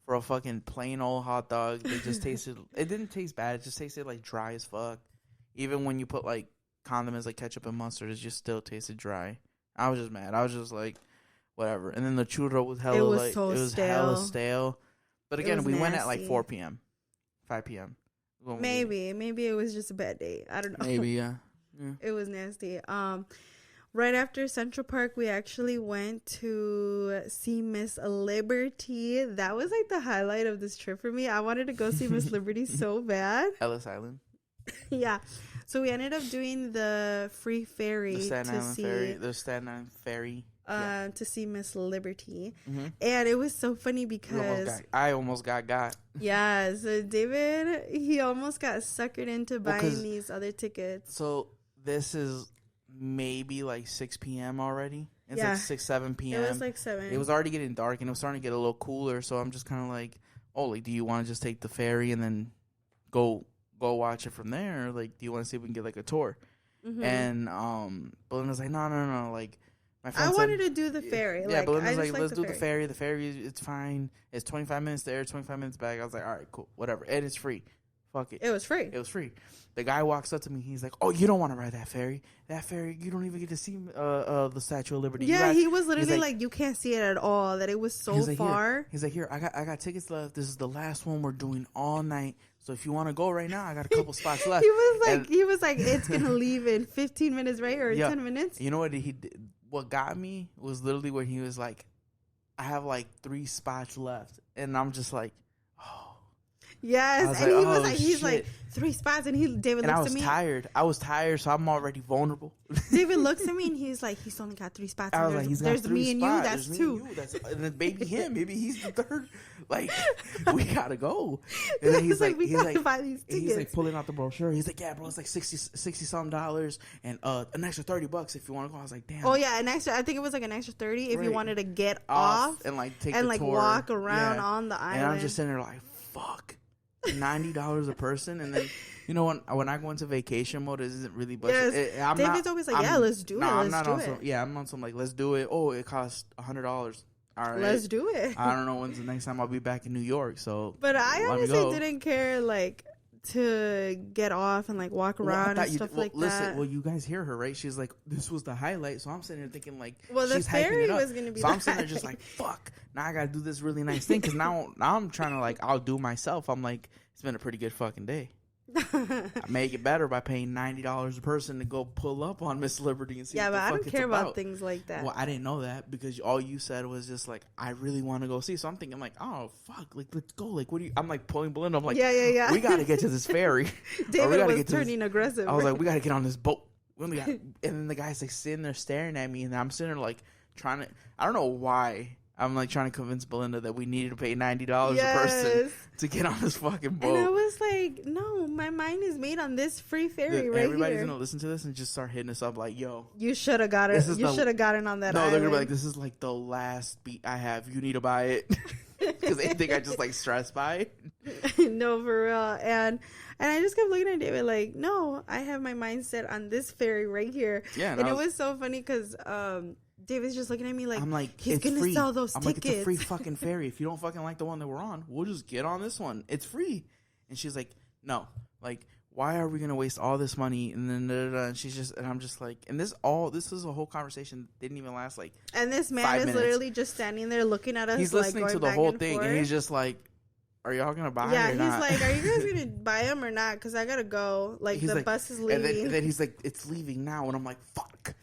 S1: for a fucking plain old hot dog. It just tasted. It didn't taste bad. It just tasted like dry as fuck. Even when you put like condiments like ketchup and mustard, it just still tasted dry. I was just mad. I was just like, whatever. And then the churro was hella hella stale. But again, we went at like 4 p.m., 5 p.m.
S2: Maybe it was just a bad day. I don't know.
S1: Maybe, yeah.
S2: It was nasty. Right after Central Park, we actually went to see Miss Liberty. That was like the highlight of this trip for me. I wanted to go see Miss Liberty so bad.
S1: Ellis Island.
S2: Yeah. So we ended up doing the free ferry
S1: the Staten Island Ferry.
S2: To see Miss Liberty. And it was so funny because
S1: I almost got.
S2: Yeah, so David, he almost got suckered into buying these other tickets.
S1: So this is maybe like 6 p.m. already. It's like 6, 7 p.m.
S2: It was like 7.
S1: It was already getting dark and it was starting to get a little cooler. So I'm just kind of like, oh, like, do you want to just take the ferry and then go watch it from there? Or like, do you want to see if we can get like a tour? And Belinda's like, no, like.
S2: I wanted to do the ferry.
S1: Yeah, Belinda's like, let's do the ferry. The ferry, it's fine. It's 25 minutes there, 25 minutes back. I was like, all right, cool, whatever. And it's free. Fuck it.
S2: It was free.
S1: The guy walks up to me. He's like, oh, you don't want to ride that ferry. That ferry, you don't even get to see the Statue of Liberty.
S2: Yeah, he was literally like, you can't see it at all. That it was so far.
S1: He's like, here, I got tickets left. This is the last one we're doing all night. So if you want to go right now, I got a couple spots left.
S2: He was like, it's going to leave in 15 minutes, right? Or 10 minutes.
S1: You know what he did? What got me was literally when he was like, I have like 3 spots left. And I'm just like, oh.
S2: Yes. And like, he's like, 3 spots. And David looks at me.
S1: I was tired, so I'm already vulnerable.
S2: David looks at me and he's like, he's only got 3 spots.
S1: I was like,
S2: there's me and you. That's 2.
S1: And then maybe him. Maybe he's the third. Like, we gotta go. And then he's like,
S2: we gotta buy these tickets.
S1: He's like pulling out the brochure. He's like, yeah, bro, it's like $60 some dollars and an extra $30 if you want to go. I was like, damn.
S2: Oh yeah, I think it was like an extra 30 if you wanted to get off
S1: and like take
S2: and
S1: the
S2: like
S1: tour.
S2: walk around on the island.
S1: And I'm just sitting there like, fuck, $90 a person. And then, you know, when I go into vacation mode, it isn't really budget.
S2: Yes. David's always like, yeah, let's do it.
S1: I'm on some like, let's do it. Oh, it costs $100. All right.
S2: Let's do it.
S1: I don't know when's the next time I'll be back in New York. So,
S2: but I honestly didn't care like to get off and like walk around and stuff like that.
S1: Well, you guys hear her, right? She's like, this was the highlight. So I'm sitting there thinking like,
S2: well, the
S1: she's
S2: ferry
S1: hyping it up.
S2: was gonna be.
S1: So I'm sitting there just like, fuck. Now I gotta do this really nice thing because now I'm trying to like outdo myself. I'm like, it's been a pretty good fucking day. I make it better by paying $90 a person to go pull up on Miss Liberty and see.
S2: Yeah,
S1: what
S2: but
S1: the
S2: I
S1: fuck
S2: don't care about things like that.
S1: Well, I didn't know that because all you said was just like, I really want to go see. So I'm thinking like, oh fuck, like let's go. Like, what do you? I'm like pulling Belinda. I'm like,
S2: yeah.
S1: We gotta get to this ferry.
S2: David was turning aggressive.
S1: I was like, we gotta get on this boat. And then the guy's like sitting there staring at me, and I'm sitting there like trying to. I don't know why I'm like trying to convince Belinda that we needed to pay $90 a person to get on this fucking boat.
S2: And I was like, no, my mind is made on this free ferry right
S1: Everybody's
S2: here.
S1: gonna listen to this and just start hitting us up like, yo,
S2: you should have got it. You should have gotten on that.
S1: No, they're gonna be like, this is like the last beat I have. You need to buy it because they think I just like stress buy it.
S2: No, for real. And I just kept looking at David like, no, I have my mindset on this ferry right here.
S1: Yeah,
S2: and it was so funny because David's just looking at me like, I'm like, he's gonna sell those tickets.
S1: Like, it's a free fucking ferry. If you don't fucking like the one that we're on, we'll just get on this one. It's free. And she's like, no, like, why are we gonna waste all this money? And then and she's just, and I'm just like, and this is a whole conversation that didn't even last like.
S2: And this man is literally just standing there looking at us.
S1: He's
S2: like,
S1: listening to the whole thing, and he's just like, are y'all gonna buy it or not?
S2: Yeah, he's like, are you guys gonna buy them or not? Because I gotta go. Like, the bus is leaving.
S1: And then he's like, it's leaving now. And I'm like, fuck.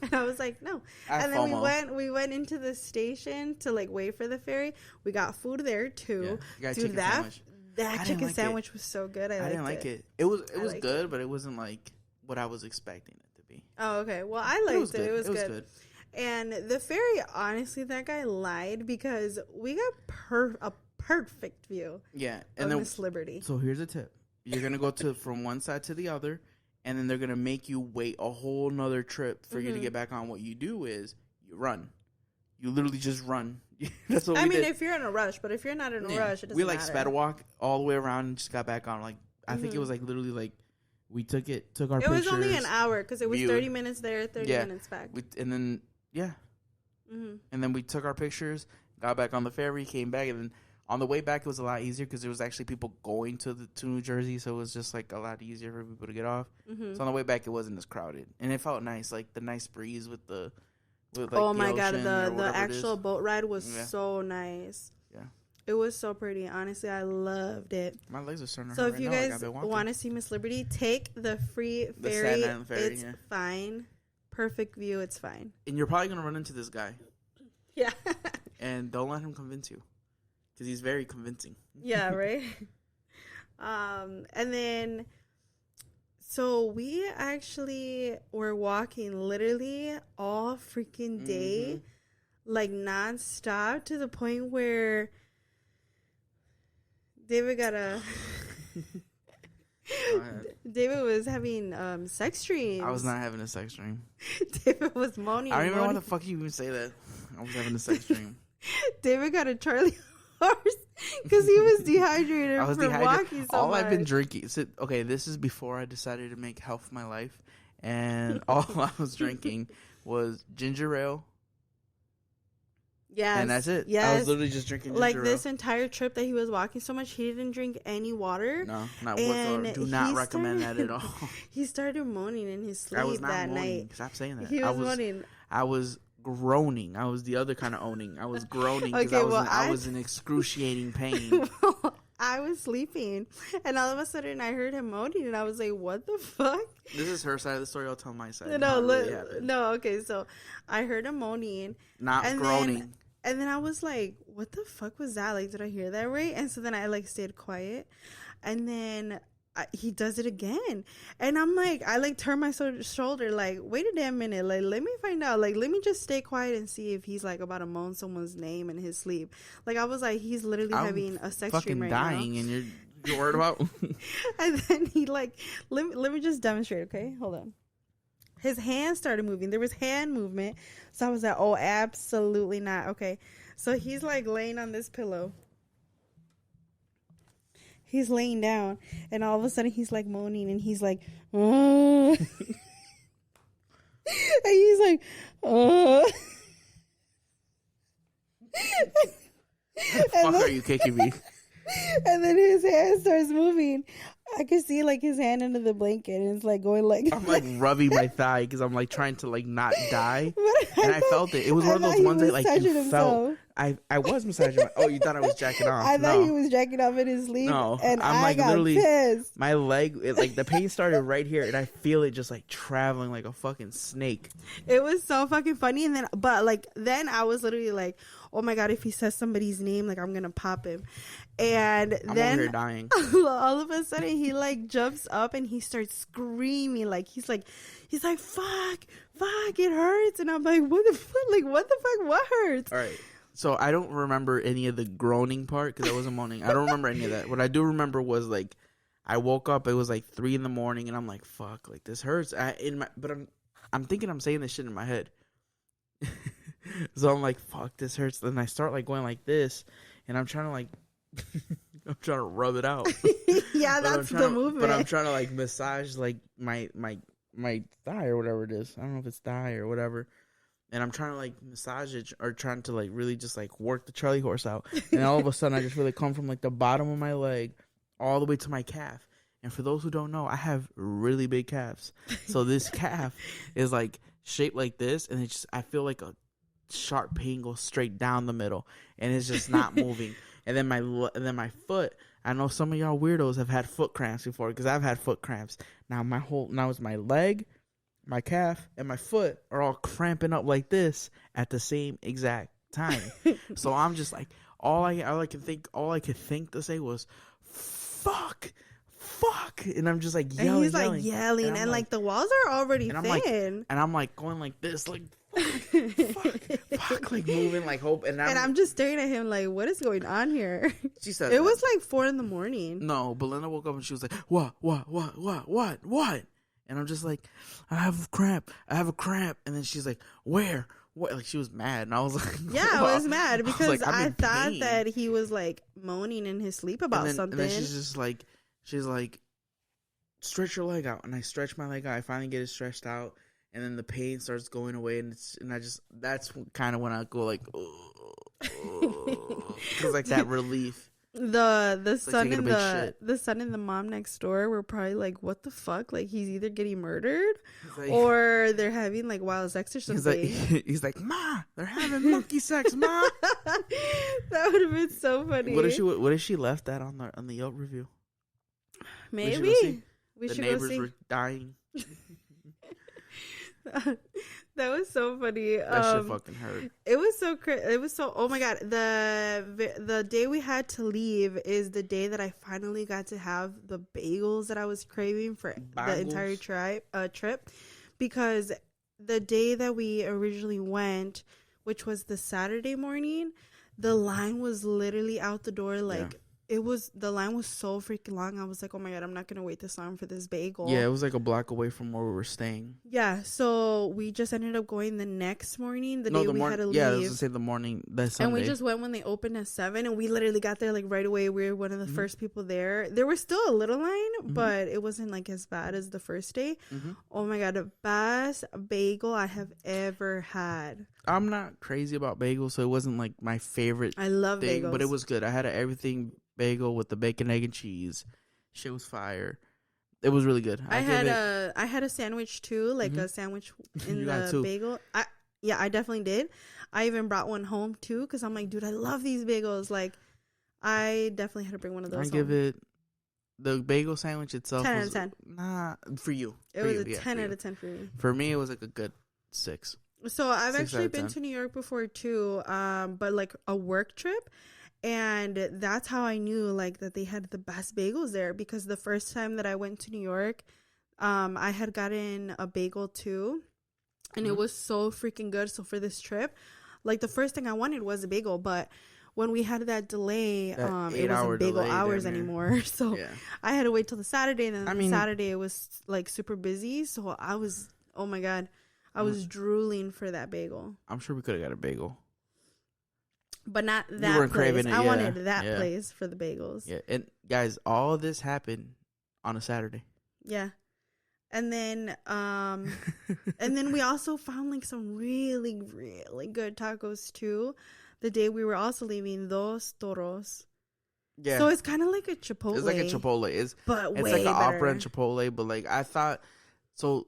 S2: And I was like, no. And then we went into the station to like wait for the ferry. We got food there too.
S1: Yeah, dude, that
S2: chicken sandwich was so good. I didn't like it.
S1: It was good, but it wasn't like what I was expecting it to be.
S2: Oh, okay. Well, I liked it. It was good. And the ferry, honestly, that guy lied because we got a perfect view.
S1: Yeah,
S2: and then Miss Liberty.
S1: So here's a tip: you're gonna go from one side to the other, and then they're gonna make you wait a whole nother trip for you to get back on. What you do is you run. You literally just run. That's what we did.
S2: If you're in a rush, but if you're not in a rush, it doesn't
S1: we
S2: matter.
S1: sped walk all the way around and just got back on. Like I think it was like literally like we took our pictures.
S2: It was only an hour because it was 30 minutes there, 30 minutes back.
S1: And then and then we took our pictures, got back on the ferry, came back, and then on the way back it was a lot easier because there was actually people going to New Jersey, so it was just like a lot easier for people to get off. So on the way back it wasn't as crowded, and it felt nice, like the nice breeze with the.
S2: Oh my god, the actual boat ride was so nice. Yeah, it was so pretty. Honestly, I loved it.
S1: My legs are starting to
S2: hurt.
S1: So
S2: if you guys want to see Miss Liberty, take the free ferry. It's fine. Perfect view. It's fine.
S1: And you're probably gonna run into this guy.
S2: Yeah.
S1: And don't let him convince you, because he's very convincing.
S2: Yeah. Right. And then. So we actually were walking literally all freaking day, like nonstop, to the point where David David was having sex dreams.
S1: I was not having a sex dream.
S2: David was moaning.
S1: I don't even know why the fuck you even say that. I was having a sex dream.
S2: David got a Charlie horse because he was dehydrated from walking so much.
S1: I've been drinking. So, okay, this is before I decided to make health my life, and all I was drinking was ginger ale.
S2: Yes,
S1: and that's it.
S2: Yes.
S1: I was literally just drinking ginger ale.
S2: This entire trip that he was walking so much, he didn't drink any water.
S1: No, not whatsoever. Do not recommend that at all.
S2: He started moaning in his sleep that night.
S1: Stop saying that.
S2: He was moaning.
S1: I was groaning. I was the other kind of owning. I was groaning because I was in excruciating pain.
S2: I was sleeping, and all of a sudden I heard him moaning, and I was like, "What the fuck?" This
S1: is her side of the story. I'll tell my side.
S2: No, okay. So I heard him moaning,
S1: not groaning.
S2: And then I was like, what the fuck was that? Like, did I hear that right? And so then I like stayed quiet. And then he does it again. And I'm like, I like turn my shoulder like, wait a damn minute. Like, let me find out. Like, let me just stay quiet and see if he's like about to moan someone's name in his sleep. Like, I was like, he's literally having a sex dream right now.
S1: Fucking dying and you're worried about.
S2: And then he like, let me just demonstrate. Okay, hold on. His hand started moving. There was hand movement. So I was like, oh, absolutely not. Okay. So he's like laying on this pillow. He's laying down. And all of a sudden he's like moaning. And he's like, oh. And he's like, oh.
S1: What the fuck are you kicking me?
S2: And then his hand starts moving. I could see like his hand under the blanket, and it's like going like.
S1: I'm like rubbing my thigh because I'm like trying to like not die, and I felt it. It was one of those ones that like you felt. I was massaging. Oh, you thought I was jacking off?
S2: I thought he was jacking off in his sleep.
S1: No,
S2: and I got literally pissed.
S1: My leg, like the pain started right here, and I feel it just like traveling like a fucking snake.
S2: It was so fucking funny, and then I was literally like, oh my God, if he says somebody's name, like, I'm going to pop him. And
S1: I'm
S2: then
S1: over here dying.
S2: all of a sudden he like jumps up and he starts screaming. Like, he's like, fuck, it hurts. And I'm like, what the fuck, what hurts?
S1: All right. So I don't remember any of the groaning part because I wasn't moaning. I don't remember any of that. What I do remember was like, I woke up. It was like 3 a.m. and I'm like, "Fuck! Like this hurts." But I'm thinking I'm saying this shit in my head. So I'm like, "Fuck! This hurts." Then I start like going like this, and I'm trying to like, I'm trying to rub it out.
S2: Yeah, that's the movement.
S1: But I'm trying to like massage like my thigh or whatever it is. I don't know if it's thigh or whatever. And I'm trying to like massage it or trying to like really just like work the Charlie horse out. And all of a sudden, I just really come from like the bottom of my leg all the way to my calf. And for those who don't know, I have really big calves. So this calf is like shaped like this, and it's just, I feel like a sharp pain goes straight down the middle, and it's just not moving. And then my foot. I know some of y'all weirdos have had foot cramps before because I've had foot cramps. Now it's my leg, my calf, and my foot are all cramping up like this at the same exact time. So I'm just like all I could think to say was fuck, and I'm just like yelling.
S2: And he's like yelling, and like the walls are already thin.
S1: And I'm like going like this, like fuck, like moving, like hope. And
S2: I'm just staring at him like, what is going on here?
S1: She said
S2: it was like 4 a.m.
S1: No, Belinda woke up and she was like, what? And I'm just like, I have a cramp. And then she's like, where? What? Like she was mad, and I was like,
S2: yeah, I was mad because I thought
S1: pain.
S2: that he was like moaning in his sleep about something.
S1: And then she's like, stretch your leg out, and I stretch my leg out. I finally get it stretched out, and then the pain starts going away, and that's kind of when I go like, because like that relief.
S2: The son and the son and the mom next door were probably like, what the fuck? Like he's either getting murdered or they're having like wild sex or something.
S1: He's like, Ma, they're having monkey sex, Ma.
S2: That would have been so funny.
S1: What if she left that on the Yelp review?
S2: Maybe we should
S1: the
S2: go see.
S1: The neighbors were dying.
S2: That was so funny.
S1: That shit fucking hurt.
S2: It was so it was so. Oh my God! The day we had to leave is the day that I finally got to have the bagels that I was craving for the entire trip, because the day that we originally went, which was the Saturday morning, the line was literally out the door like. Yeah. The line was so freaking long. I was like, oh my God, I'm not going to wait this long for this bagel.
S1: Yeah, it was like a block away from where we were staying.
S2: Yeah, so we just ended up going the next morning, had to leave.
S1: Yeah, I was going to say the morning, that Sunday.
S2: And we just went when they opened at 7, and we literally got there like right away. We were one of the first people there. There was still a little line, but it wasn't like as bad as the first day. Oh my God, the best bagel I have ever had.
S1: I'm not crazy about bagels, so it wasn't like my favorite
S2: I love
S1: thing,
S2: bagels.
S1: But it was good. I had everything bagel with the bacon, egg, and cheese. Shit was fire. It was really good.
S2: I had a sandwich too, like a sandwich in the bagel. I definitely did. I even brought one home too because I'm like, dude, I love these bagels. Like, I definitely had to bring one of those.
S1: Give it the bagel sandwich itself.
S2: 10 out of 10.
S1: Nah, for you.
S2: It was a 10 out of 10 for me.
S1: For me, it was like a good 6.
S2: So I've actually been to New York before too, but like a work trip. And that's how I knew like that they had the best bagels there, because the first time that I went to New York, I had gotten a bagel too, and it was so freaking good. So for this trip, like the first thing I wanted was a bagel, but when we had that delay, it wasn't bagel hours anymore. So I had to wait till the Saturday, and then Saturday it was like super busy. So I was, oh my God, I was drooling for that bagel.
S1: I'm sure we could have got a bagel.
S2: But not that place. I wanted that place for the bagels.
S1: Yeah, and guys, all this happened on a Saturday.
S2: Yeah. And then we also found like some really, really good tacos too. The day we were also leaving, Dos Toros. Yeah. So it's kind of like a Chipotle.
S1: It's like a Chipotle. It's like an opera and Chipotle, but like I thought, so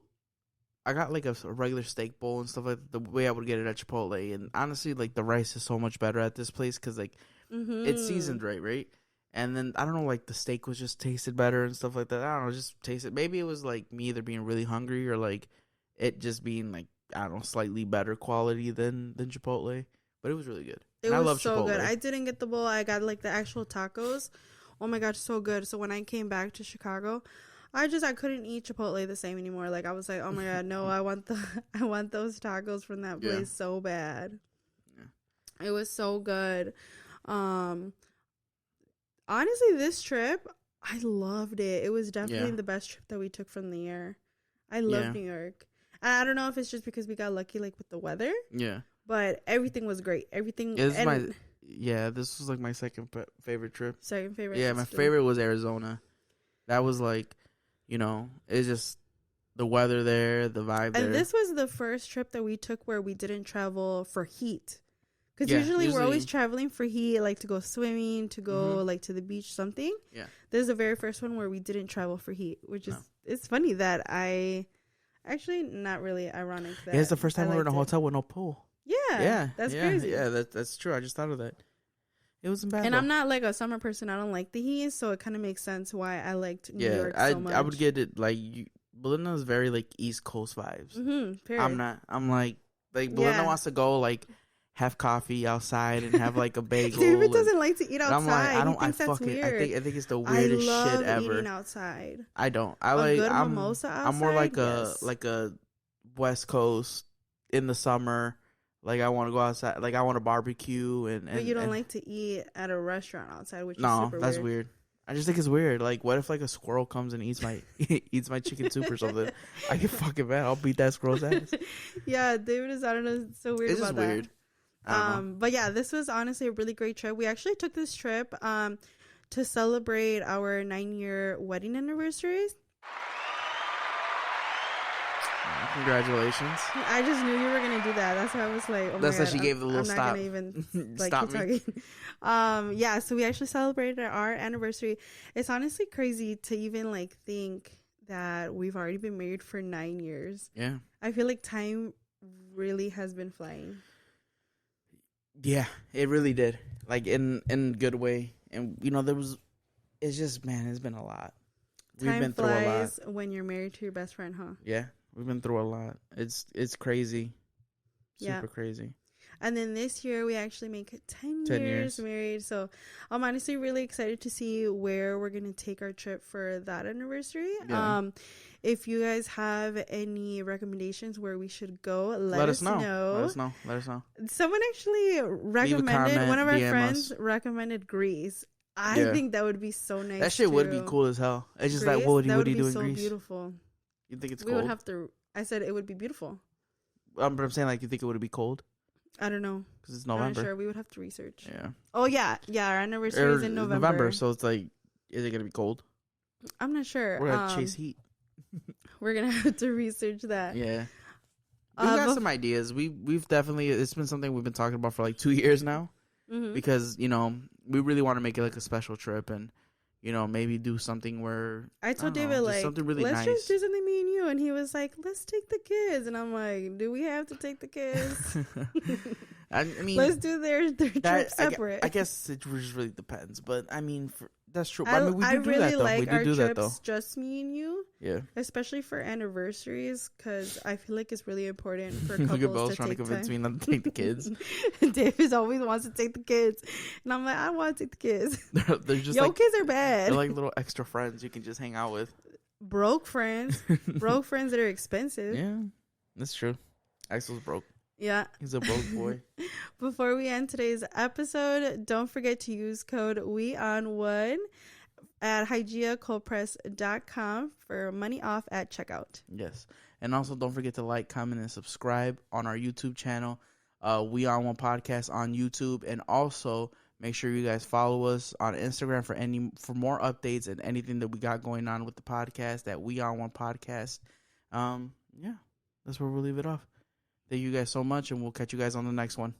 S1: I got like a regular steak bowl and stuff like the way I would get it at Chipotle. And honestly, like the rice is so much better at this place because like it's seasoned right? And then I don't know, like the steak was just tasted better and stuff like that. I don't know, just tasted. Maybe it was like me either being really hungry or like it just being like, I don't know, slightly better quality than Chipotle. But it was really good.
S2: It
S1: And I
S2: was
S1: love
S2: so
S1: Chipotle.
S2: good. I didn't get the bowl. I got like the actual tacos. Oh my gosh, so good. So when I came back to Chicago, I couldn't eat Chipotle the same anymore. Like I was like, oh my god, no, I want those tacos from that place so bad. Yeah. It was so good. Honestly, this trip, I loved it. It was definitely the best trip that we took from the year. I love New York. And I don't know if it's just because we got lucky like with the weather. Yeah. But everything was great. Everything. This
S1: was like my second favorite trip.
S2: Second favorite.
S1: Yeah, my favorite was Arizona. That was like, it's just the weather there, the vibe there.
S2: And this was the first trip that we took where we didn't travel for heat. Because usually we're always traveling for heat, like to go swimming, to go like to the beach, something. Yeah. This is the very first one where we didn't travel for heat, which is, it's funny that actually not really ironic. That
S1: it's the first time we were in a hotel with no pool.
S2: Yeah. Yeah. That's crazy.
S1: Yeah, that's true. I just thought of that. It wasn't bad.
S2: And I'm not like a summer person. I don't like the heat, so it kind of makes sense why I liked New York so much.
S1: I would get it like Belinda is very like East Coast vibes. I'm not. I'm like Belinda wants to go like have coffee outside and have like a bagel.
S2: David doesn't like to eat outside. I'm like,
S1: I don't. I fucking. I think it's the weirdest shit ever.
S2: I love eating outside.
S1: I don't. I like.
S2: Good mimosa outside.
S1: I'm more like a West Coast in the summer. Like I want to go outside. Like I want to barbecue and.
S2: But you don't like to eat at a restaurant outside, which is super
S1: that's weird. I just think it's weird. Like, what if like a squirrel comes and eats my chicken soup or something? I get fucking mad. I'll beat that squirrel's ass.
S2: Yeah, David is. I don't know. It's so weird.
S1: It's just
S2: about
S1: weird.
S2: That. But yeah, this was honestly a really great trip. We actually took this trip to celebrate our 9-year wedding anniversary.
S1: Congratulations.
S2: I just knew you were going to do that. That's why I was like, oh
S1: that's
S2: my
S1: why she gave the little stop.
S2: I'm not going to even like stop keep talking. Yeah, so we actually celebrated our anniversary. It's honestly crazy to even like think that we've already been married for 9 years. Yeah. I feel like time really has been flying.
S1: Yeah, it really did. Like in a good way. And it's just, man, it's been a lot.
S2: We've been through a lot. When you're married to your best friend, huh?
S1: Yeah. We've been through a lot. It's crazy. Super crazy.
S2: And then this year we actually make 10 years married. So I'm honestly really excited to see where we're going to take our trip for that anniversary. Yeah. If you guys have any recommendations where we should go, let us know. Let us know. Someone actually recommended, one of our friends recommended Greece. I think that would be so nice.
S1: That shit would be cool as hell. It's just like, what would you do in
S2: so
S1: Greece?
S2: Beautiful.
S1: You think it's
S2: cold?
S1: We
S2: would have to. I said it would be beautiful.
S1: But I'm saying, like, you think it would be cold?
S2: I don't know.
S1: Because it's November.
S2: I'm not sure. We would have to research. Yeah. Oh, yeah. Yeah, our anniversary is in November.
S1: So it's like, is it going to be cold?
S2: I'm not sure.
S1: We're going to chase heat.
S2: We're going to have to research that.
S1: Yeah. We've got some ideas. We've definitely, it's been something we've been talking about for like 2 years now. Mm-hmm. Because, we really want to make it like a special trip and, maybe do something where
S2: I told David like, something really let's just do something me and you, and he was like, let's take the kids, and I'm like, do we have to take the kids? I mean, let's do their trip separate.
S1: I guess it just really depends, but I mean, that's true. I mean, we do do that though.
S2: Like
S1: we do
S2: that
S1: though.
S2: Just me and you. Yeah. Especially for anniversaries, because I feel like it's really important for couples
S1: Look at Bell's
S2: to
S1: trying
S2: take
S1: to convince
S2: time.
S1: me not to take the kids.
S2: David always wants to take the kids, and I'm like, I don't want to take the kids.
S1: They're just
S2: kids are bad.
S1: They're like little extra friends you can just hang out with.
S2: Broke friends that are expensive.
S1: Yeah, that's true. Axel's broke.
S2: Yeah.
S1: He's a broke boy.
S2: Before we end today's episode, don't forget to use code WeOnOne at HygeiaColdPress.com for money off at checkout.
S1: Yes. And also don't forget to like, comment, and subscribe on our YouTube channel, We On One Podcast on YouTube. And also make sure you guys follow us on Instagram for more updates and anything that we got going on with the podcast at We On One Podcast. Yeah, that's where we'll leave it off. Thank you guys so much, and we'll catch you guys on the next one.